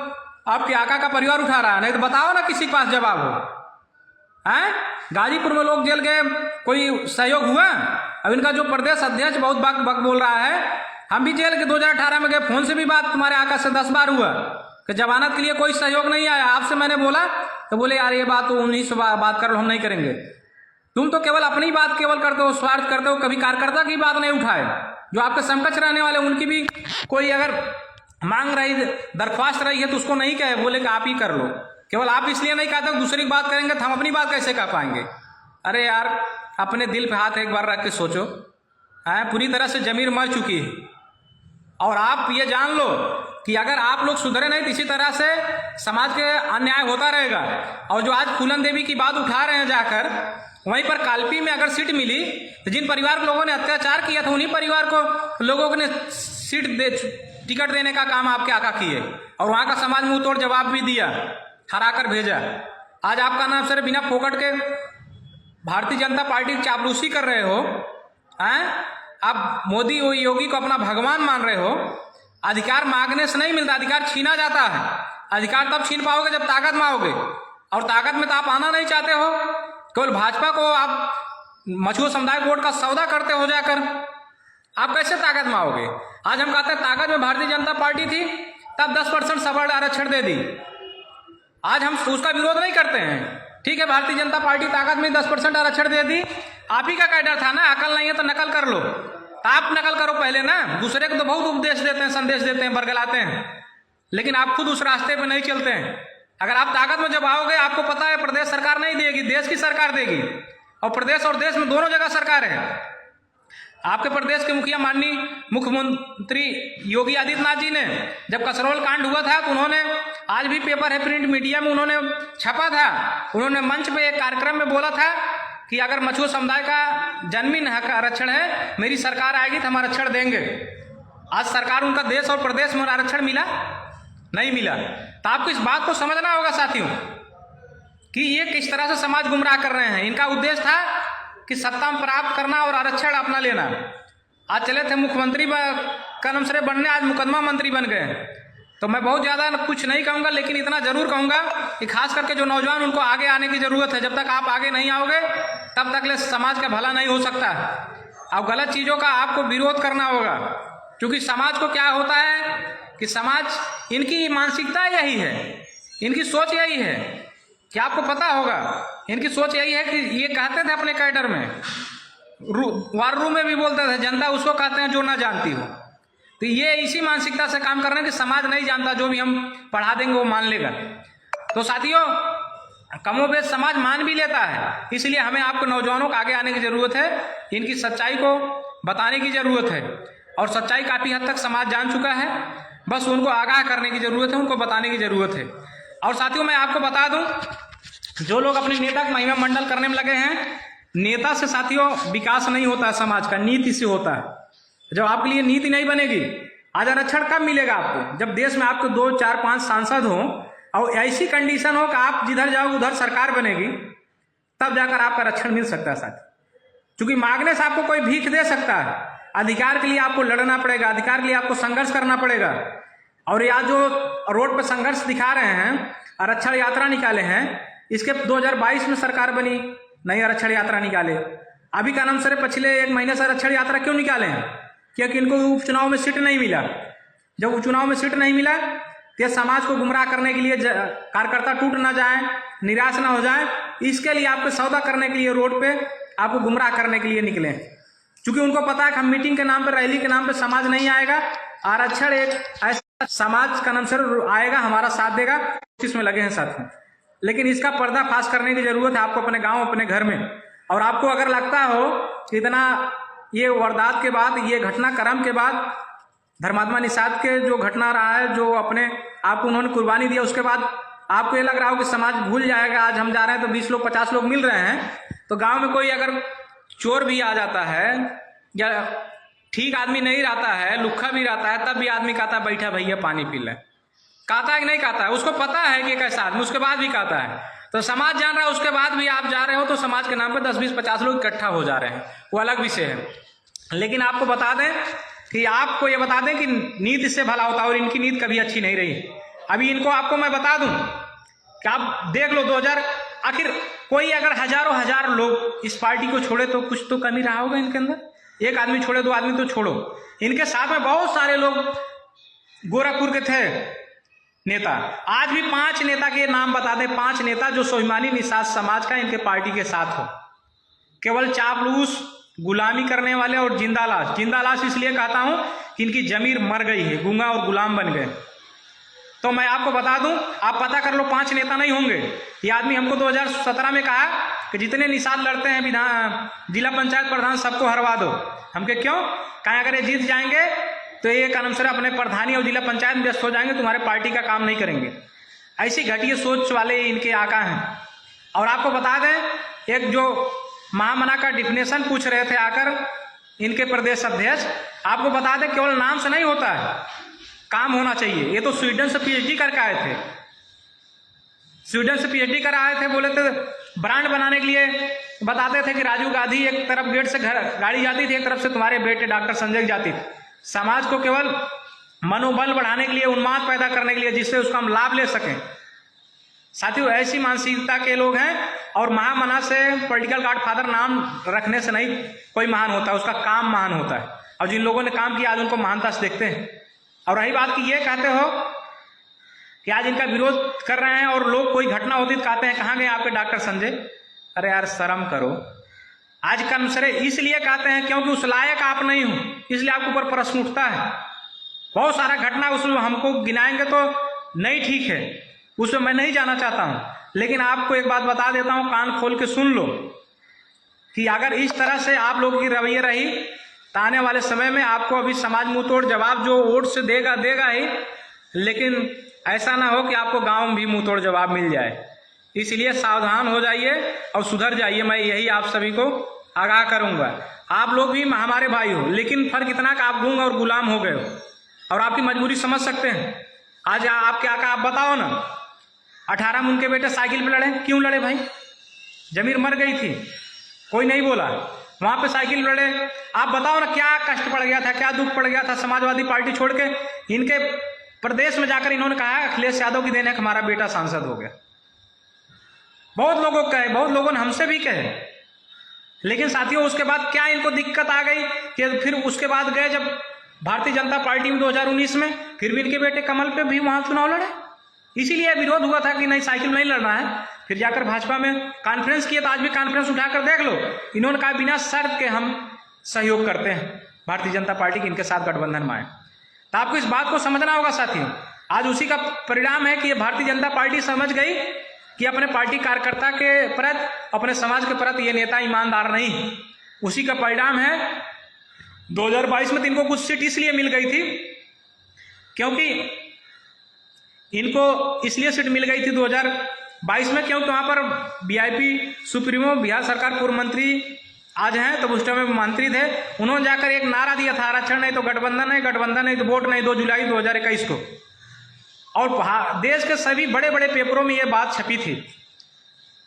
आपके आका का परिवार उठा रहा है। नहीं तो बताओ ना किसी के पास जवाब हो। हैं गाजीपुर में लोग जेल गए, कोई सहयोग हुआ? अब इनका जो प्रदेश अध्यक्ष बहुत बक बक बोल रहा है, हम भी जेल के 2018 में गए, फोन से भी बात तुम्हारे आका से 10 बार हुआ कि जमानत के लिए कोई सहयोग नहीं आया। आपसे मैंने बोला तो बोले यार ये बात तो उन्हीं से बात कर लो, हम नहीं करेंगे। तुम तो केवल अपनी बात केवल करते हो, स्वार्थ करते हो, कभी कार्यकर्ता की बात नहीं उठाए। जो आपके समकक्ष रहने वाले उनकी भी कोई अगर मांग रही, दरख्वास्त रही है तो उसको नहीं कहे, बोले कि आप ही कर लो। केवल आप इसलिए नहीं कहते दूसरी की बात करेंगे तो हम अपनी बात कैसे कह पाएंगे? अरे यार अपने दिल पे हाथ एक बार रख के सोचो। पूरी तरह से जमीर मर चुकी है, और आप ये जान लो कि अगर आप लोग सुधरे नहीं तो इसी तरह से समाज के अन्याय होता रहेगा। और जो आज फूलन देवी की बात उठा रहे हैं जाकर, वहीं पर कालपी में अगर सीट मिली तो जिन परिवार के लोगों ने अत्याचार किया था उन्हीं परिवार को लोगों ने टिकट देने का काम आपके आका किए, और वहां का समाज मुंह तोड़ जवाब भी दिया, हरा कर भेजा। आज आपका नाम सर बिना फोकट के भारतीय जनता पार्टी की चापलूसी कर रहे हो। आप मोदी और योगी को अपना भगवान मान रहे हो। अधिकार मांगने से नहीं मिलता, अधिकार छीना जाता है। अधिकार तब छीन पाओगे जब ताकत में आओगे, और ताकत में तो आप आना नहीं चाहते हो। केवल भाजपा को आप मछुआ समुदाय वोट का सौदा करते हो जाकर, आप कैसे ताकत में आओगे? आज हम कहते हैं ताकत में भारतीय जनता पार्टी थी तब 10% सवर्ण आरक्षण दे दी। आज हम उसका विरोध नहीं करते हैं, ठीक है, भारतीय जनता पार्टी ताकत में 10% आरक्षण दे दी। आप ही का कैडर था ना, अकल नहीं है तो नकल कर लो। तो आप नकल करो पहले ना, दूसरे को तो बहुत उपदेश देते हैं, संदेश देते हैं, बरगलाते हैं, लेकिन आप खुद उस रास्ते पे नहीं चलते हैं। अगर आप ताकत में जब आओगे, आपको पता है प्रदेश सरकार नहीं देगी, देश की सरकार देगी, और प्रदेश और देश में दोनों जगह सरकार है। आपके प्रदेश के मुखिया माननीय मुख्यमंत्री योगी आदित्यनाथ जी ने जब कसरौल कांड हुआ था तो उन्होंने, आज भी पेपर है प्रिंट मीडिया में उन्होंने छपा था, उन्होंने मंच पे एक कार्यक्रम में बोला था कि अगर मछुआ समुदाय का जन्मीन हक आरक्षण है, मेरी सरकार आएगी तो हम आरक्षण देंगे। आज सरकार उनका देश और प्रदेश में आरक्षण मिला नहीं मिला। तो आपको इस बात को समझना होगा साथियों कि ये किस तरह से समाज गुमराह कर रहे हैं। इनका उद्देश्य था कि सत्ता में प्राप्त करना और आरक्षण अपना लेना। आज चले थे मुख्यमंत्री का नमसरे बनने, आज मुकदमा मंत्री बन गए। तो मैं बहुत ज़्यादा कुछ नहीं कहूँगा, लेकिन इतना जरूर कहूँगा कि खास करके जो नौजवान, उनको आगे आने की ज़रूरत है। जब तक आप आगे नहीं आओगे तब तक ले समाज का भला नहीं हो सकता। अब गलत चीज़ों का आपको विरोध करना होगा, क्योंकि समाज को क्या होता है कि समाज, इनकी मानसिकता यही है, इनकी सोच यही है कि आपको पता होगा, इनकी सोच यही है कि ये कहते थे अपने कैडर में, वार रूम में भी बोलते थे, जनता उसको कहते हैं जो ना जानती हो। तो ये इसी मानसिकता से काम कर रहे हैं कि समाज नहीं जानता, जो भी हम पढ़ा देंगे वो मान लेगा। तो साथियों, कमोबेश समाज मान भी लेता है, इसलिए हमें आपको नौजवानों को आगे आने की ज़रूरत है, इनकी सच्चाई को बताने की ज़रूरत है। और सच्चाई काफ़ी हद तक समाज जान चुका है, बस उनको आगाह करने की ज़रूरत है, उनको बताने की ज़रूरत है। और साथियों, मैं आपको बता दूं, जो लोग अपने नेता का महिमा मंडल करने में लगे हैं, नेता से साथियों विकास नहीं होता है, समाज का नीति से होता है। जब आपके लिए नीति नहीं बनेगी, आज आरक्षण कब मिलेगा आपको? जब देश में आपके 2, 4, 5 सांसद हों और ऐसी कंडीशन हो कि आप जिधर जाओ उधर सरकार बनेगी, तब जाकर आपका आरक्षण मिल सकता है साथी। क्योंकि मांगने से आपको कोई भीख दे सकता है, अधिकार के लिए आपको लड़ना पड़ेगा, अधिकार के लिए आपको संघर्ष करना पड़ेगा। और यहाँ जो रोड पर संघर्ष दिखा रहे हैं, आरक्षण यात्रा निकाले हैं, इसके 2022 में सरकार बनी, नई आरक्षण यात्रा निकाले। अभी का नाम सर पिछले 1 महीने से आरक्षण यात्रा क्यों निकाले हैं? क्योंकि इनको उपचुनाव में सीट नहीं मिला। जब उपचुनाव में सीट नहीं मिला तो ये समाज को गुमराह करने के लिए, कार्यकर्ता टूट ना जाए, निराश ना हो जाए, इसके लिए आपको सौदा करने के लिए रोड पे आपको गुमराह करने के लिए निकले। क्योंकि उनको पता है कि हम मीटिंग के नाम पर, रैली के नाम पर समाज नहीं आएगा, आरक्षण एक ऐसा समाज का नाम सर आएगा, हमारा साथ देगा, इसमें लगे हैं साथ में। लेकिन इसका पर्दाफाश करने की जरूरत है आपको अपने गांव, अपने घर में। और आपको अगर लगता हो कि इतना ये वारदात के बाद, ये घटनाक्रम के बाद, धर्मात्मा निषाद के जो घटना रहा है, जो अपने आप को उन्होंने कुर्बानी दिया, उसके बाद आपको ये लग रहा हो कि समाज भूल जाएगा, आज हम जा रहे हैं तो 20 लोग 50 लोग मिल रहे हैं, तो गांव में कोई अगर चोर भी आ जाता है या ठीक आदमी नहीं रहता है, लुक्खा भी रहता है, तब भी आदमी कहता है बैठा भैया पानी पी ले। कहता है कि नहीं कहता है, उसको पता है कि कैसा आदमी, उसके बाद भी कहता है। तो समाज जान रहा है, उसके बाद भी आप जा रहे हो तो समाज के नाम पे 10, 20, 50 लोग इकट्ठा हो जा रहे हैं, वो अलग विषय है। लेकिन आपको बता दें कि आपको ये बता दें कि नीत इससे भला होता है, और इनकी नीत कभी अच्छी नहीं रही। अभी इनको आपको मैं बता दूं कि आप देख लो 2000, आखिर कोई अगर हजार लोग इस पार्टी को छोड़े तो कुछ तो कमी रहा होगा इनके अंदर। एक आदमी छोड़े, 2 आदमी तो छोड़ो, इनके साथ में बहुत सारे लोग गोरखपुर के थे नेता। आज भी 5 नेता के नाम बता दें, 5 नेता जो स्वाभिमानी निषाद समाज का इनके पार्टी के साथ हो। केवल चापलूस, गुलामी करने वाले और जिंदालाश। जिंदालाश इसलिए कहता हूं कि इनकी जमीर मर गई है, गूंगा और गुलाम बन गए। तो मैं आपको बता दूं, आप पता कर लो, 5 नेता नहीं होंगे। ये आदमी हमको 2017 में कहा कि जितने निषाद लड़ते हैं विधान जिला पंचायत प्रधान सबको हरवा दो। हमके क्यों कहा, अगर ये जीत जाएंगे तो ये कानून सर अपने प्रधानी और जिला पंचायत में व्यस्त हो जाएंगे, तुम्हारे पार्टी का काम नहीं करेंगे। ऐसी घटिया सोच वाले इनके आका हैं। और आपको बता दें, एक जो महामना का डिफिनेशन पूछ रहे थे आकर इनके प्रदेश अध्यक्ष, आपको बता दें केवल नाम से नहीं होता है, काम होना चाहिए। ये तो स्वीडन से पीएचडी करके आए थे, स्वीडन से पीएचडी कर आए थे। बोले थे ब्रांड बनाने के लिए, बताते थे कि राजीव गांधी एक तरफ गेट से घर गाड़ी जाती थी, एक तरफ से तुम्हारे बेटे डॉक्टर संजय जाती थी। समाज को केवल मनोबल बढ़ाने के लिए, उन्माद पैदा करने के लिए, जिससे उसका हम लाभ ले सकें। साथियों, ऐसी मानसिकता के लोग हैं। और महामना से पॉलिटिकल गॉडफादर नाम रखने से नहीं कोई महान होता, उसका काम महान होता है। और जिन लोगों ने काम किया आज उनको महानता से देखते हैं। और रही बात कि ये कहते हो कि आज इनका विरोध कर रहे हैं और लोग कोई घटना होती तो कहते हैं कहाँ गए आपके डॉक्टर संजय। अरे यार शर्म करो। आज कम सरे इसलिए कहते हैं क्योंकि उस लायक आप नहीं हो, इसलिए आपके ऊपर प्रश्न उठता है। बहुत सारा घटना उसमें हमको गिनाएंगे तो नहीं ठीक है, उसमें मैं नहीं जाना चाहता हूं। लेकिन आपको एक बात बता देता हूं, कान खोल के सुन लो कि अगर इस तरह से आप लोगों की रवैया रही तो आने वाले समय में आपको अभी समाज मुंह तोड़ जवाब जो वोट से देगा ही, लेकिन ऐसा ना हो कि आपको गांव में भी मुंह तोड़ जवाब मिल जाए। इसलिए सावधान हो जाइए और सुधर जाइए। मैं यही आप सभी को आगाह करूंगा। आप लोग भी हमारे भाई हो, लेकिन फर्क इतना कि आप गूंग और गुलाम हो गए हो और आपकी मजबूरी समझ सकते हैं। आज आपके आका आप बताओ ना, 18 में उनके बेटे साइकिल पे लड़े, क्यों लड़े भाई? जमीर मर गई थी, कोई नहीं बोला, वहां पे साइकिल लड़े। आप बताओ ना क्या कष्ट पड़ गया था, क्या दुख पड़ गया था। समाजवादी पार्टी छोड़ के इनके प्रदेश में जाकर इन्होंने कहा अखिलेश यादव की देन है कि हमारा बेटा सांसद हो गया। बहुत लोगों को कहे, बहुत लोगों ने हमसे भी कहे। लेकिन साथियों उसके बाद क्या इनको दिक्कत आ गई कि फिर उसके बाद गए जब भारतीय जनता पार्टी में 2019 में, फिर भी इनके बेटे कमल पे भी वहां चुनाव लड़े। इसीलिए विरोध हुआ था कि नहीं साइकिल नहीं लड़ना है। फिर जाकर भाजपा में कॉन्फ्रेंस किया, तो आज भी कॉन्फ्रेंस उठाकर देख लो, इन्होंने कहा बिना शर्त के हम सहयोग करते हैं भारतीय जनता पार्टी के, इनके साथ गठबंधन में आए। तो आपको इस बात को समझना होगा साथियों। आज उसी का परिणाम है कि ये भारतीय जनता पार्टी समझ गई कि अपने पार्टी कार्यकर्ता के प्रति, अपने समाज के प्रति ये नेता ईमानदार नहीं। उसी का परिणाम है 2022 में तो इनको कुछ सीट इसलिए मिल गई थी क्योंकि इनको इसलिए सीट मिल गई थी 2022 में क्योंकि वहां पर वीआईपी सुप्रीमो बिहार सरकार पूर्व मंत्री आज हैं, तो उस टाइम में मंत्री थे। उन्होंने जाकर एक नारा दिया था, आरक्षण नहीं तो गठबंधन नहीं, गठबंधन नहीं तो वोट नहीं, 2 जुलाई 2021 को। और देश के सभी बड़े बड़े पेपरों में ये बात छपी थी,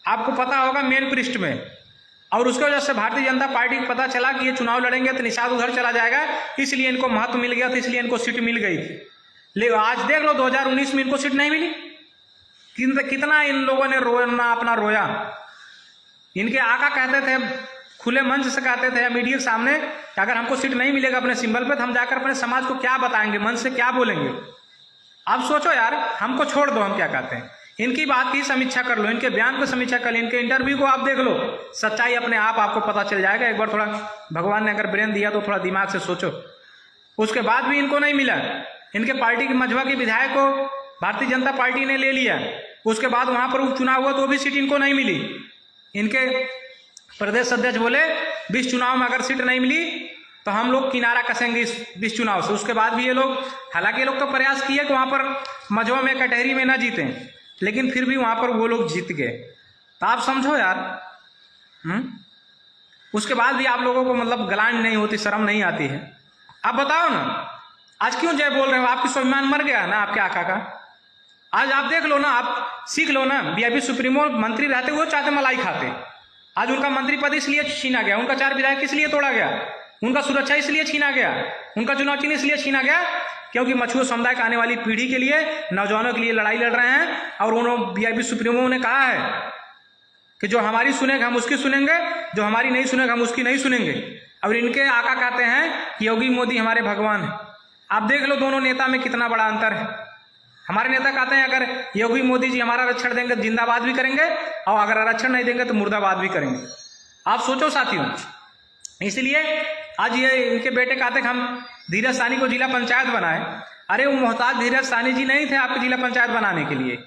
आपको पता होगा, मेन पृष्ठ में। और उसकी वजह से भारतीय जनता पार्टी को पता चला कि ये चुनाव लड़ेंगे तो निषाद उधर चला जाएगा, इसलिए इनको महत्व मिल गया था, इसलिए इनको सीट मिल गई थी। लेकिन आज देख लो 2019 में इनको सीट नहीं मिली। कितना इन लोगों ने रोना अपना रोया। इनके आका कहते थे, खुले मंच से कहते थे मीडिया के सामने कि अगर हमको सीट नहीं मिलेगा अपने सिंबल पे तो हम जाकर अपने समाज को क्या बताएंगे, मन से क्या बोलेंगे। आप सोचो यार, हमको छोड़ दो, हम क्या कहते हैं। इनकी बात की समीक्षा कर लो, इनके बयान को समीक्षा कर लो, इनके इंटरव्यू को आप देख लो, सच्चाई अपने आप आपको पता चल जाएगा। एक बार थोड़ा भगवान ने अगर ब्रेन दिया तो थोड़ा दिमाग से सोचो। उसके बाद भी इनको नहीं मिला। इनके पार्टी के मझवा के विधायक को भारतीय जनता पार्टी ने ले लिया, उसके बाद वहां पर उपचुनाव हुआ तो भी सीट इनको नहीं मिली। इनके प्रदेश अध्यक्ष बोले 20 चुनाव में अगर सीट नहीं मिली तो हम लोग किनारा कसेंगे इस 20 चुनाव से। उसके बाद भी ये लोग, हालांकि ये लोग तो प्रयास किए कि वहां पर मझवा में कटहरी में ना जीते, लेकिन फिर भी वहां पर वो लोग जीत गए। तो आप समझो यार। उसके बाद भी आप लोगों को मतलब गलान नहीं होती, शर्म नहीं आती है। आप बताओ ना, आज क्यों जय बोल रहे हो? आपकी स्वाभिमान मर गया ना आपके आका का। आज आप देख लो ना, आप सीख लो ना, वीआईपी सुप्रीमो मंत्री रहते वो चाहते मलाई खाते। आज उनका मंत्री पद इसलिए छीना गया, उनका 4 विधायक इसलिए तोड़ा गया, उनका सुरक्षा इसलिए छीना गया, उनका चुनाव चिन्ह इसलिए छीना गया क्योंकि मछुआ समुदाय का आने वाली पीढ़ी के लिए, नौजवानों के लिए लड़ाई लड़ रहे हैं। और उन्होंने वीआईपी सुप्रीमो ने कहा है कि जो हमारी सुनेगा हम उसकी सुनेंगे, जो हमारी नहीं सुनेगा हम उसकी नहीं सुनेंगे। और इनके आका कहते हैं कि योगी मोदी हमारे भगवान हैं। आप देख लो दोनों नेता में कितना बड़ा अंतर है। हमारे नेता कहते हैं अगर योगी मोदी जी हमारा आरक्षण देंगे तो जिंदाबाद भी करेंगे, और अगर आरक्षण नहीं देंगे तो मुर्दाबाद भी करेंगे। आप सोचो साथियों, इसलिए आज ये इनके बेटे कहते हैं कि हम धीरज साहनी को जिला पंचायत बनाए। अरे वो मोहताज धीरज साहनी जी नहीं थे आपके जिला पंचायत बनाने के लिए।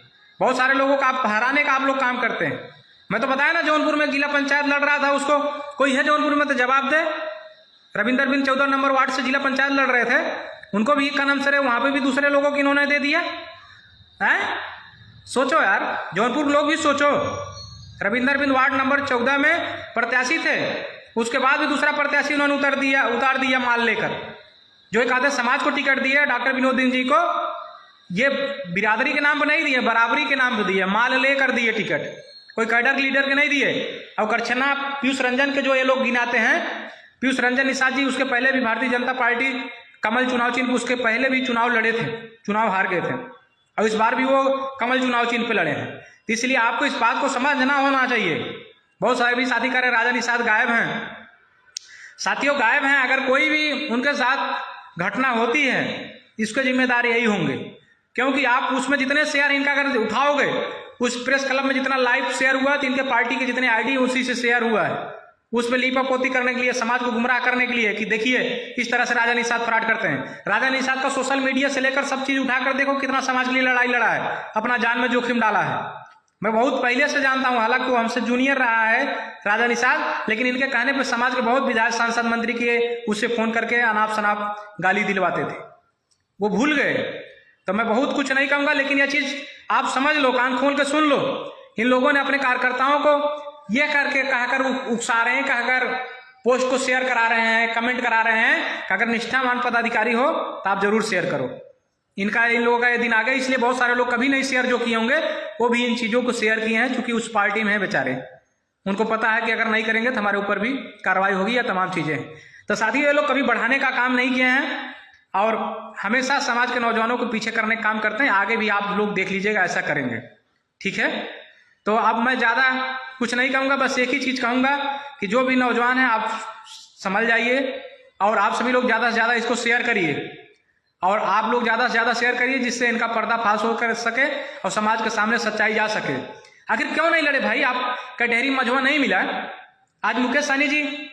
बहुत सारे लोगों का आप हराने का आप लोग काम करते हैं। मैं तो बताया ना, जौनपुर में जिला पंचायत लड़ रहा था, उसको कोई है जौनपुर में तो जवाब दे। रविंदर बिन 14 नंबर वार्ड से जिला पंचायत लड़ रहे थे, उनको भी का नाम सर है, वहां पे भी दूसरे लोगों की इन्होंने दे दिया है। सोचो यार, जौनपुर लोग भी सोचो। रविंदर बिन वार्ड नंबर 14 में प्रत्याशी थे, उसके बाद भी दूसरा प्रत्याशी उन्होंने उतार दिया माल लेकर। जो एक आधे समाज को टिकट दिए डॉक्टर विनोद दिन जी को, ये बिरादरी के नाम पर नहीं दिए, बराबरी के नाम पर दिए, माल लेकर दिए टिकट, कोई कैडर लीडर के नहीं दिए। और करछना पीयूष रंजन के जो ये लोग गिनाते हैं, पीयूष रंजन निषाद जी उसके पहले भी भारतीय जनता पार्टी कमल चुनाव चिन्ह, उसके पहले भी चुनाव लड़े थे, चुनाव हार गए थे, और इस बार भी वो कमल चुनाव चिन्ह पे लड़े हैं। इसलिए आपको इस बात को समझना होना चाहिए। बहुत सारे भी साथी कह रहे राजा निषाद गायब हैं। साथियों गायब हैं, अगर कोई भी उनके साथ घटना होती है इसके जिम्मेदार यही होंगे, क्योंकि आप उसमें जितने शेयर इनका अगर उठाओगे, उस प्रेस क्लब में जितना लाइव शेयर हुआ तो इनके पार्टी के जितने आईडी उसी से शेयर हुआ है, उस पर लीपापोती करने के लिए, समाज को गुमराह करने के लिए कि देखिए इस तरह से राजा निषाद फ्रॉड करते हैं। राजा निषाद का सोशल मीडिया से लेकर सब चीज उठाकर देखो कितना समाज के लिए लड़ाई लड़ा है, अपना जान में जोखिम डाला है। मैं बहुत पहले से जानता हूं, हालांकि वो हमसे जूनियर रहा है राजा निषाद, लेकिन इनके कहने पर समाज के बहुत विधायक, सांसद, मंत्री के उससे फोन करके अनाप शनाप गाली दिलवाते थे। वो भूल गए। तो मैं बहुत कुछ नहीं कहूंगा, लेकिन यह चीज आप समझ लो, कान खोल के सुन लो। इन लोगों ने अपने कार्यकर्ताओं को यह करके कहकर उकसा रहे हैं, कहकर पोस्ट को शेयर करा रहे हैं, कमेंट करा रहे हैं कि अगर निष्ठावान पदाधिकारी हो तो आप जरूर शेयर करो। इन लोगों का ये दिन आ गया, इसलिए बहुत सारे लोग कभी नहीं शेयर जो किए होंगे वो भी इन चीजों को शेयर किए हैं, क्योंकि उस पार्टी में है बेचारे, उनको पता है कि अगर नहीं करेंगे तो हमारे ऊपर भी कार्रवाई होगी या तमाम चीजें। तो साथियों ये लोग कभी बढ़ाने का काम नहीं किए हैं और हमेशा समाज के नौजवानों को पीछे करने का काम करते हैं। आगे भी आप लोग देख लीजिएगा ऐसा करेंगे, ठीक है। तो अब मैं ज्यादा कुछ नहीं कहूंगा, बस एक ही चीज कहूंगा कि जो भी नौजवान है आप संभल जाइए, और आप सभी लोग ज्यादा से ज्यादा इसको शेयर करिए, और आप लोग ज्यादा से ज्यादा शेयर करिए जिससे इनका पर्दाफाश हो कर सके और समाज के सामने सच्चाई जा सके। आखिर क्यों नहीं लड़े भाई? आप कटहरी मझवा नहीं मिला। आज मुकेश सहनी जी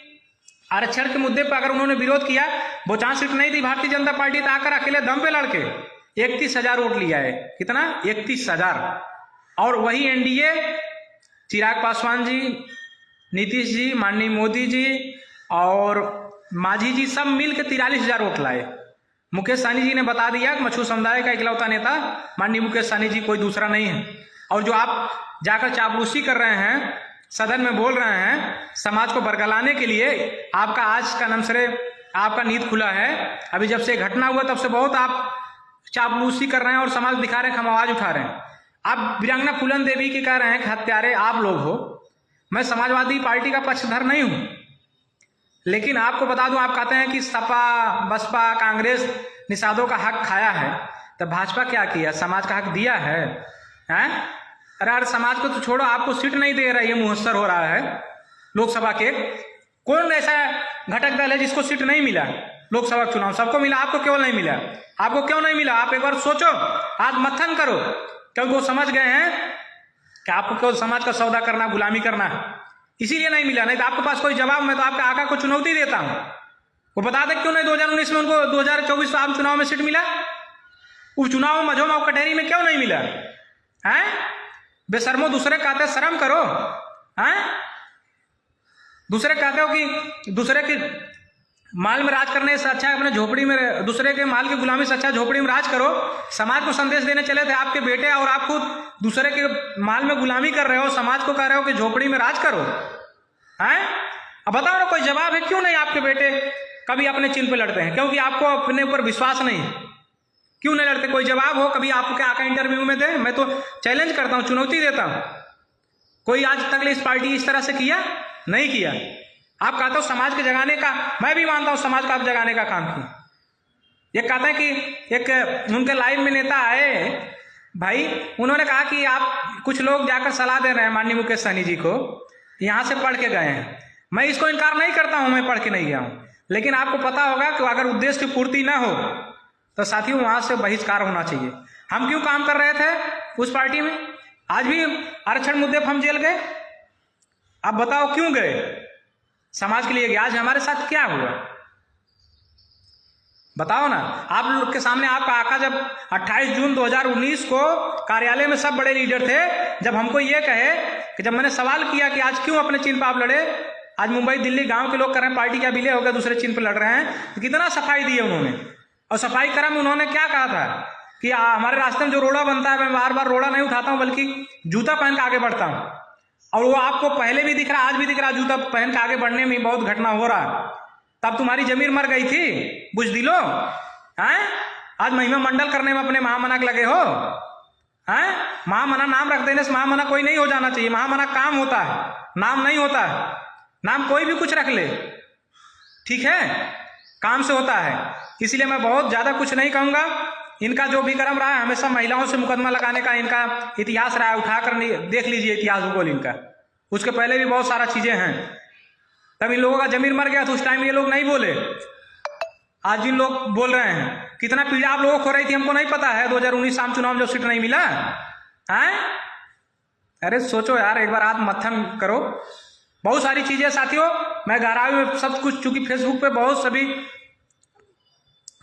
आरक्षण के मुद्दे पर अगर उन्होंने विरोध किया, बोचान सीट नहीं थी भारतीय जनता पार्टी, तो आकर अकेले दम पे लड़के 31,000 वोट लिया है। कितना? 31,000। और वही एनडीए चिराग पासवान जी, नीतीश जी, माननीय मोदी जी और मांझी जी सब मिलकर 43,000 वोट लाए। मुकेश सहनी जी ने बता दिया कि मछुआ समुदाय का इकलौता नेता माननीय मुकेश सहनी जी, कोई दूसरा नहीं है। और जो आप जाकर चापलूसी कर रहे हैं, सदन में बोल रहे हैं समाज को बरगलाने के लिए, आपका आज का नमसरे आपका नींद खुला है। अभी जब से घटना हुआ तब से बहुत आप चापलूसी कर रहे हैं और समाज दिखा रहे हैं, हम आवाज उठा रहे हैं। आप वीरांगना फूलन देवी की कह रहे हैं कि हत्यारे आप लोग हो। मैं समाजवादी पार्टी का पक्षधर नहीं हूं, लेकिन आपको बता दूं, आप कहते हैं कि सपा, बसपा, कांग्रेस निषादों का हक खाया है, तो भाजपा क्या किया? समाज का हक दिया है, हैं? अरे समाज को तो छोड़ो, आपको सीट नहीं दे रहा है, ये मुहस्सर हो रहा है लोकसभा के। कौन ऐसा घटक दल है जिसको सीट नहीं मिला लोकसभा चुनाव? सबको मिला, आपको केवल नहीं मिला। आपको क्यों नहीं मिला? आप एक बार सोचो, आज मथन करो, क्योंकि वो समझ गए हैं कि आपको केवल समाज का सौदा करना, गुलामी करना है, इसीलिए नहीं मिला। नहीं तो आपके पास कोई जवाब, मैं तो आपके आका को चुनौती देता हूं, वो बता दे क्यों नहीं 2019 में उनको 2024 आम चुनाव में सीट मिला? उपचुनाव में मझोमा कटहरी में क्यों नहीं मिला? हैं? बेशर्मो, दूसरे कहते शर्म करो। हैं? दूसरे कहते हो कि दूसरे के माल में राज करने से अच्छा अपने झोपड़ी में, दूसरे के माल की गुलामी से अच्छा झोपड़ी में राज करो। समाज को संदेश देने चले थे आपके बेटे, और आप खुद दूसरे के माल में गुलामी कर रहे हो, समाज को कह रहे हो कि झोपड़ी में राज करो। हैं? अब बताओ ना, कोई जवाब है? क्यों नहीं आपके बेटे कभी अपने चिन्ह पे लड़ते हैं? क्योंकि आपको अपने ऊपर विश्वास नहीं है। क्यों नहीं लड़ते? कोई जवाब हो, कभी आपके आका इंटरव्यू में दे। मैं तो चैलेंज करता हूँ, चुनौती देता हूँ। कोई आज तक इस पार्टी इस तरह से किया? नहीं किया। आप कहते हो समाज के जगाने का, मैं भी मानता हूँ समाज को आप जगाने का काम किया। ये कहते हैं कि एक उनके लाइव में नेता आए भाई, उन्होंने कहा कि आप कुछ लोग जाकर सलाह दे रहे हैं माननीय मुकेश सहनी जी को, यहाँ से पढ़ के गए हैं। मैं इसको इनकार नहीं करता हूँ, मैं पढ़ के नहीं गया हूँ, लेकिन आपको पता होगा कि अगर उद्देश्य की पूर्ति ना हो तो साथियों वहाँ से बहिष्कार होना चाहिए। हम क्यों काम कर रहे थे उस पार्टी में? आज भी आरक्षण मुद्दे पर हम जेल गए। अब बताओ क्यों गए? समाज के लिए गए। आज हमारे साथ क्या हुआ बताओ ना। आप लोग के सामने आपका आका जब 28 जून 2019 को कार्यालय में सब बड़े लीडर थे, जब हमको ये कहे कि जब मैंने सवाल किया कि आज क्यों अपने चिन्ह पर आप लड़े, आज मुंबई दिल्ली गांव के लोग कर रहे हैं पार्टी क्या विलय हो गया, दूसरे चिन्ह पर लड़ रहे हैं, तो कितना सफाई दी है उन्होंने। और सफाई क्रम उन्होंने क्या कहा था कि हमारे रास्ते में जो रोड़ा बनता है मैं बार बार रोड़ा नहीं उठाता हूं बल्कि जूता पहन के आगे बढ़ता हूं। और वो आपको पहले भी दिख रहा, आज भी दिख रहा, जूता पहन के आगे बढ़ने में बहुत घटना हो रहा। तब तुम्हारी जमीर मर गई थी बुजदिलो हैं? आज महिमा मंडल करने में अपने महामना लगे हो हैं? महामना नाम रख देने से महामना कोई नहीं हो जाना चाहिए। महामना काम होता है, नाम नहीं होता है। नाम कोई भी कुछ रख ले, ठीक है, काम से होता है। इसलिए मैं बहुत ज्यादा कुछ नहीं कहूंगा। इनका जो भी कर्म रहा है, हमेशा महिलाओं से मुकदमा लगाने का इनका इतिहास रहा है। उठाकर देख लीजिए इतिहास भूगोल इनका, उसके पहले भी बहुत सारा चीजें हैं। तब इन लोगों का जमीर मर गया तो उस टाइम ये लोग नहीं बोले। आज जिन लोग बोल रहे हैं, कितना पीड़ा आप लोगों को हो रही थी हमको नहीं पता है। 2019 आम चुनाव में जो सीट नहीं मिला है, अरे सोचो यार, एक बार आप मत्थन करो। बहुत सारी चीजें साथियों, मैं गहराई में सब कुछ, चूंकि फेसबुक पे बहुत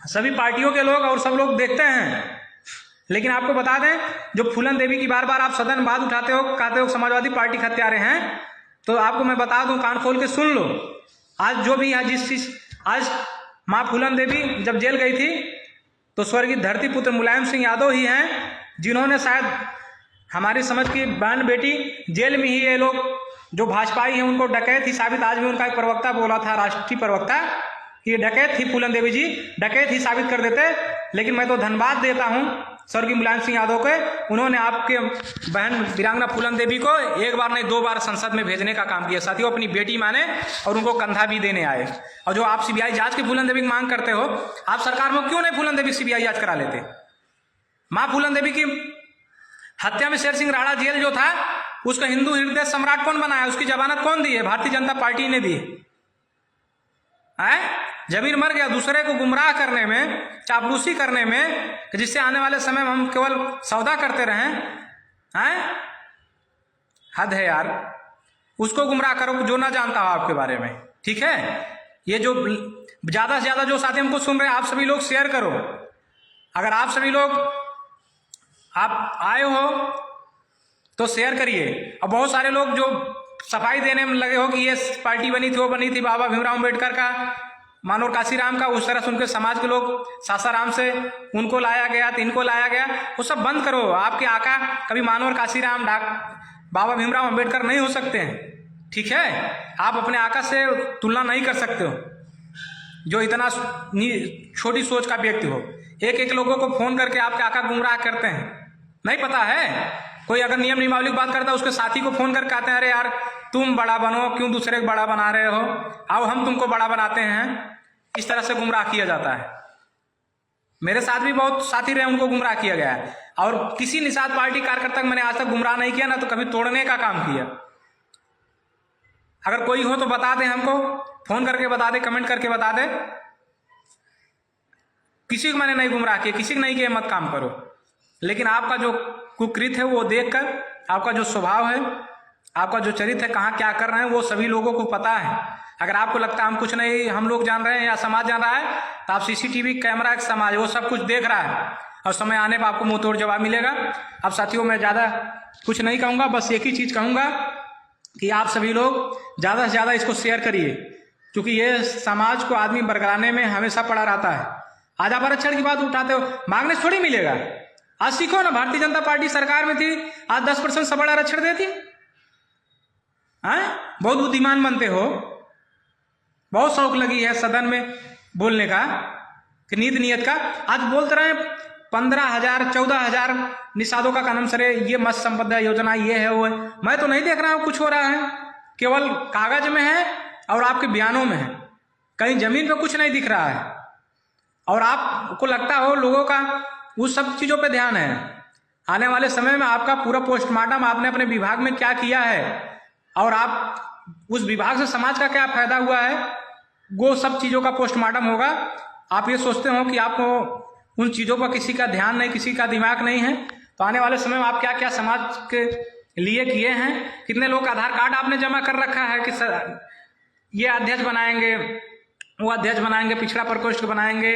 सभी पार्टियों के लोग और सब लोग देखते हैं, लेकिन आपको बता दें, जो फूलन देवी की बार बार आप सदन बात उठाते हो, कहते हो समाजवादी पार्टी के हत्यारे हैं, तो आपको मैं बता दूं, कान खोल के सुन लो। आज जो भी आज माँ फूलन देवी जब जेल गई थी तो स्वर्गीय धरती पुत्र मुलायम सिंह यादव ही हैं जिन्होंने शायद हमारी समझ की बहन बेटी जेल में ही, ये लोग जो भाजपाई हैं उनको डकैत ही साबित, आज भी उनका एक प्रवक्ता बोला था, राष्ट्रीय प्रवक्ता, कि ये डकैत थी फूलन देवी जी, डकैत ही साबित कर देते। लेकिन मैं तो धन्यवाद देता हूं स्वर्गीय मुलायम सिंह यादव के, उन्होंने आपके बहन वीरांगना फूलन देवी को एक बार नहीं 2 बार संसद में भेजने का काम किया। साथियों, अपनी बेटी माने और उनको कंधा भी देने आए। और जो आप सीबीआई जांच की फूलन देवी की मांग करते हो, आप सरकार में क्यों नहीं फूलन देवी सीबीआई जांच करा लेते? मां फूलन देवी की हत्या में शेर सिंह राणा जेल जो था, उसका हिंदू हृदय सम्राट कौन बनाया? उसकी जमानत कौन दी है? भारतीय जनता पार्टी ने दी है। जमीर मर गया दूसरे को गुमराह करने में, चापलूसी करने में, जिससे आने वाले समय में हम केवल सौदा करते रहें हैं। हद है यार। उसको गुमराह करो जो ना जानता हो आपके बारे में, ठीक है। ये जो ज्यादा से ज्यादा जो साथी हमको सुन रहे हैं, आप सभी लोग शेयर करो। अगर आप सभी लोग आप आए हो तो शेयर करिए। और बहुत सारे लोग जो सफाई देने में लगे हो कि ये पार्टी बनी थी, वो बनी थी बाबा भीमराव अम्बेडकर का, मानोर काशीराम का, उस तरह से उनके समाज के लोग सासाराम से उनको लाया गया तो इनको लाया गया, वो सब बंद करो। आपके आका कभी मानोर काशीराम बाबा भीमराव अम्बेडकर नहीं हो सकते हैं, ठीक है। आप अपने आका से तुलना नहीं कर सकते हो, जो इतना छोटी सोच का व्यक्ति हो। एक लोगों को फोन करके आपके आका गुमराह करते हैं, नहीं पता है। कोई अगर नियम नियमावली की बात करता है, उसके साथी को फोन करके आते हैं, अरे यार तुम बड़ा बनो, क्यों दूसरे को बड़ा बना रहे हो, आओ हम तुमको बड़ा बनाते हैं। इस तरह से गुमराह किया जाता है। मेरे साथ भी बहुत साथी रहे, उनको गुमराह किया गया है। और किसी निषाद पार्टी कार्यकर्ता मैंने आज तक गुमराह नहीं किया, ना तो कभी तोड़ने का काम किया। अगर कोई हो तो बता दे, हमको फोन करके बता दे, कमेंट करके बता दे। किसी को मैंने नहीं गुमराह किया, किसी को नहीं किया, मत काम करो। लेकिन आपका जो कुकृत है वो देखकर, आपका जो स्वभाव है, आपका जो चरित्र है, कहाँ क्या कर रहे हैं, वो सभी लोगों को पता है। अगर आपको लगता है हम कुछ नहीं, हम लोग जान रहे हैं या समाज जान रहा है, तो आप सीसीटीवी कैमरा एक समाज वो सब कुछ देख रहा है, और समय आने पर आपको मुंह तोड़ जवाब मिलेगा। अब साथियों, मैं ज़्यादा कुछ नहीं कहूँगा, बस एक ही चीज़ कहूँगा कि आप सभी लोग ज़्यादा से ज़्यादा इसको शेयर करिए, क्योंकि ये समाज को आदमी बरगलाने में हमेशा पड़ा रहता है। आज आप आरक्षण की बात उठाते हो, मांगने से थोड़ी मिलेगा। आज सीखो ना, भारतीय जनता पार्टी सरकार में थी, आज 10% सबड़ आरक्षण देती है। बहुत बुद्धिमान बनते हो, बहुत शौक लगी है सदन में बोलने का, कि नीत नियत का। आज बोलते रहे 15,000 14,000 निषादों का नाम सरे ये मत्स्य संपदा योजना ये है वो है। मैं तो नहीं देख रहा हूँ कुछ हो रहा है, केवल कागज में है और आपके बयानों में है, कहीं जमीन पे कुछ नहीं दिख रहा है। और आपको लगता हो लोगों का उस सब चीज़ों पे ध्यान है। आने वाले समय में आपका पूरा पोस्टमार्टम आपने अपने विभाग में क्या किया है और आप उस विभाग से समाज का क्या फायदा हुआ है, वो सब चीज़ों का पोस्टमार्टम होगा। आप ये सोचते हो कि आपको उन चीज़ों पर किसी का ध्यान नहीं, किसी का दिमाग नहीं है, तो आने वाले समय में आप क्या क्या समाज के लिए किए हैं। कितने लोग का आधार कार्ड आपने जमा कर रखा है कि ये अध्यक्ष बनाएंगे, वो अध्यक्ष बनाएंगे, पिछड़ा प्रकोष्ठ बनाएंगे,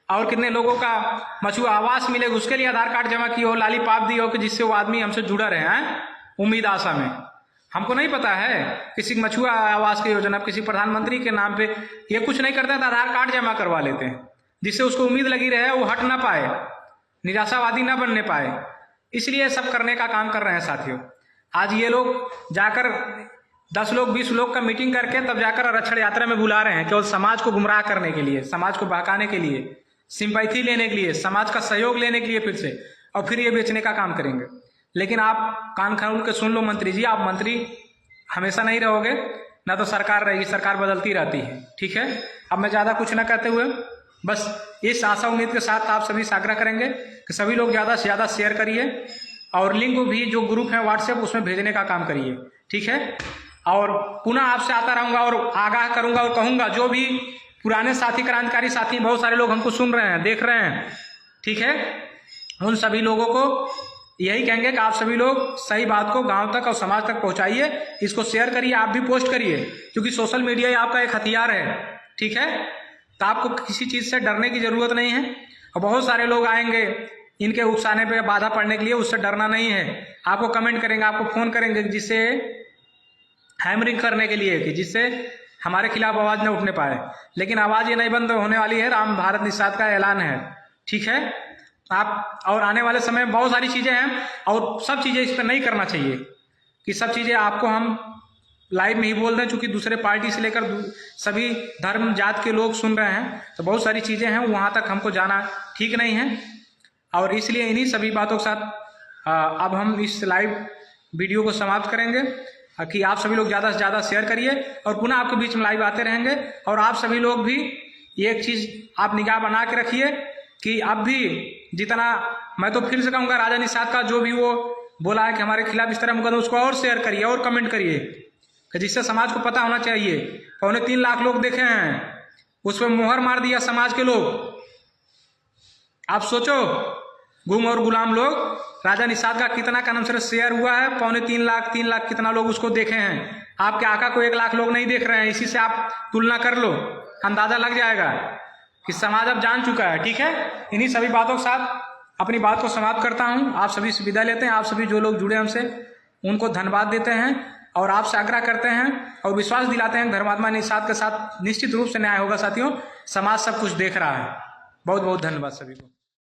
और कितने लोगों का मछुआ आवास मिलेगा उसके लिए आधार कार्ड जमा किए हो, लाली पाप दिए हो कि जिससे वो आदमी हमसे जुड़ा रहे हैं उम्मीद आशा में। हमको नहीं पता है किसी मछुआ आवास की योजना, किसी प्रधानमंत्री के नाम पे ये कुछ नहीं करते हैं तो आधार कार्ड जमा करवा लेते हैं जिससे उसको उम्मीद लगी रहे, वो हट ना पाए, निराशावादी ना बनने पाए। इसलिए सब करने का काम कर रहे हैं साथियों। आज ये लोग जाकर 10 लोग 20 लोग का मीटिंग करके तब जाकर आरक्षण यात्रा में बुला रहे हैं, केवल समाज को गुमराह करने के लिए, समाज को बहकाने के लिए, सिंपैथी लेने के लिए, समाज का सहयोग लेने के लिए फिर से, और फिर ये बेचने का काम करेंगे। लेकिन आप कान खोल के सुन लो मंत्री जी, आप मंत्री हमेशा नहीं रहोगे, ना तो सरकार रहेगी, सरकार बदलती रहती है, ठीक है। अब मैं ज़्यादा कुछ ना कहते हुए बस इस आशा उम्मीद के साथ आप सभी से आग्रह करेंगे कि सभी लोग ज़्यादा से ज़्यादा शेयर करिए और लिंक भी जो ग्रुप है व्हाट्सएप उसमें भेजने का काम करिए, ठीक है। और पुनः आपसे आता रहूँगा और आगाह करूँगा और कहूँगा, जो भी पुराने साथी, क्रांतिकारी साथी, बहुत सारे लोग हमको सुन रहे हैं, देख रहे हैं, ठीक है, उन सभी लोगों को यही कहेंगे कि आप सभी लोग सही बात को गांव तक और समाज तक पहुंचाइए, इसको शेयर करिए, आप भी पोस्ट करिए, क्योंकि सोशल मीडिया ही आपका एक हथियार है, ठीक है। तो आपको किसी चीज़ से डरने की ज़रूरत नहीं है। और बहुत सारे लोग आएंगे इनके उकसाने पे बाधा पड़ने के लिए, उससे डरना नहीं है। आपको कमेंट करेंगे, आपको फ़ोन करेंगे, जिससे हैमरिंग करने के लिए, कि जिससे हमारे खिलाफ आवाज़ न उठने पाए। लेकिन आवाज़ ये नहीं बंद होने वाली है, राम भारत निषाद का ऐलान है, ठीक है। आप और आने वाले समय में बहुत सारी चीज़ें हैं और सब चीज़ें इस पर नहीं करना चाहिए कि सब चीज़ें आपको हम लाइव में ही बोल दें, चूँकि दूसरे पार्टी से लेकर सभी धर्म जात के लोग सुन रहे हैं, तो बहुत सारी चीज़ें हैं, वहाँ तक हमको जाना ठीक नहीं है। और इसलिए इन्हीं सभी बातों के साथ अब हम इस लाइव वीडियो को समाप्त करेंगे कि आप सभी लोग ज़्यादा से ज़्यादा शेयर करिए और पुनः आपके बीच में लाइव आते रहेंगे। और आप सभी लोग भी एक चीज़ आप निगाह बना के रखिए कि अब भी जितना, मैं तो फिर से कहूँगा, राजा निषाद का जो भी वो बोला है कि हमारे खिलाफ इस तरह मुकदमा, उसको और शेयर करिए और कमेंट करिए, कि जिससे समाज को पता होना चाहिए। 3.25 लाख लोग देखे हैं, उस पर मोहर मार दिया समाज के लोग। आप सोचो, गुम और गुलाम लोग, राजा निषाद का कितना का नाम से शेयर हुआ है, 3.25 लाख 3 लाख कितना लोग उसको देखे हैं। आपके आका को 1 लाख लोग नहीं देख रहे हैं। इसी से आप तुलना कर लो, अंदाजा लग जाएगा कि समाज अब जान चुका है, ठीक है। इन्हीं सभी बातों के साथ अपनी बात को समाप्त करता हूं। आप सभी से विदा लेते हैं। आप सभी जो लोग जुड़े हमसे उनको धन्यवाद देते हैं और आपसे आग्रह करते हैं और विश्वास दिलाते हैं धर्मात्मा निषाद के साथ निश्चित रूप से न्याय होगा। साथियों, समाज सब कुछ देख रहा है। बहुत बहुत धन्यवाद सभी को।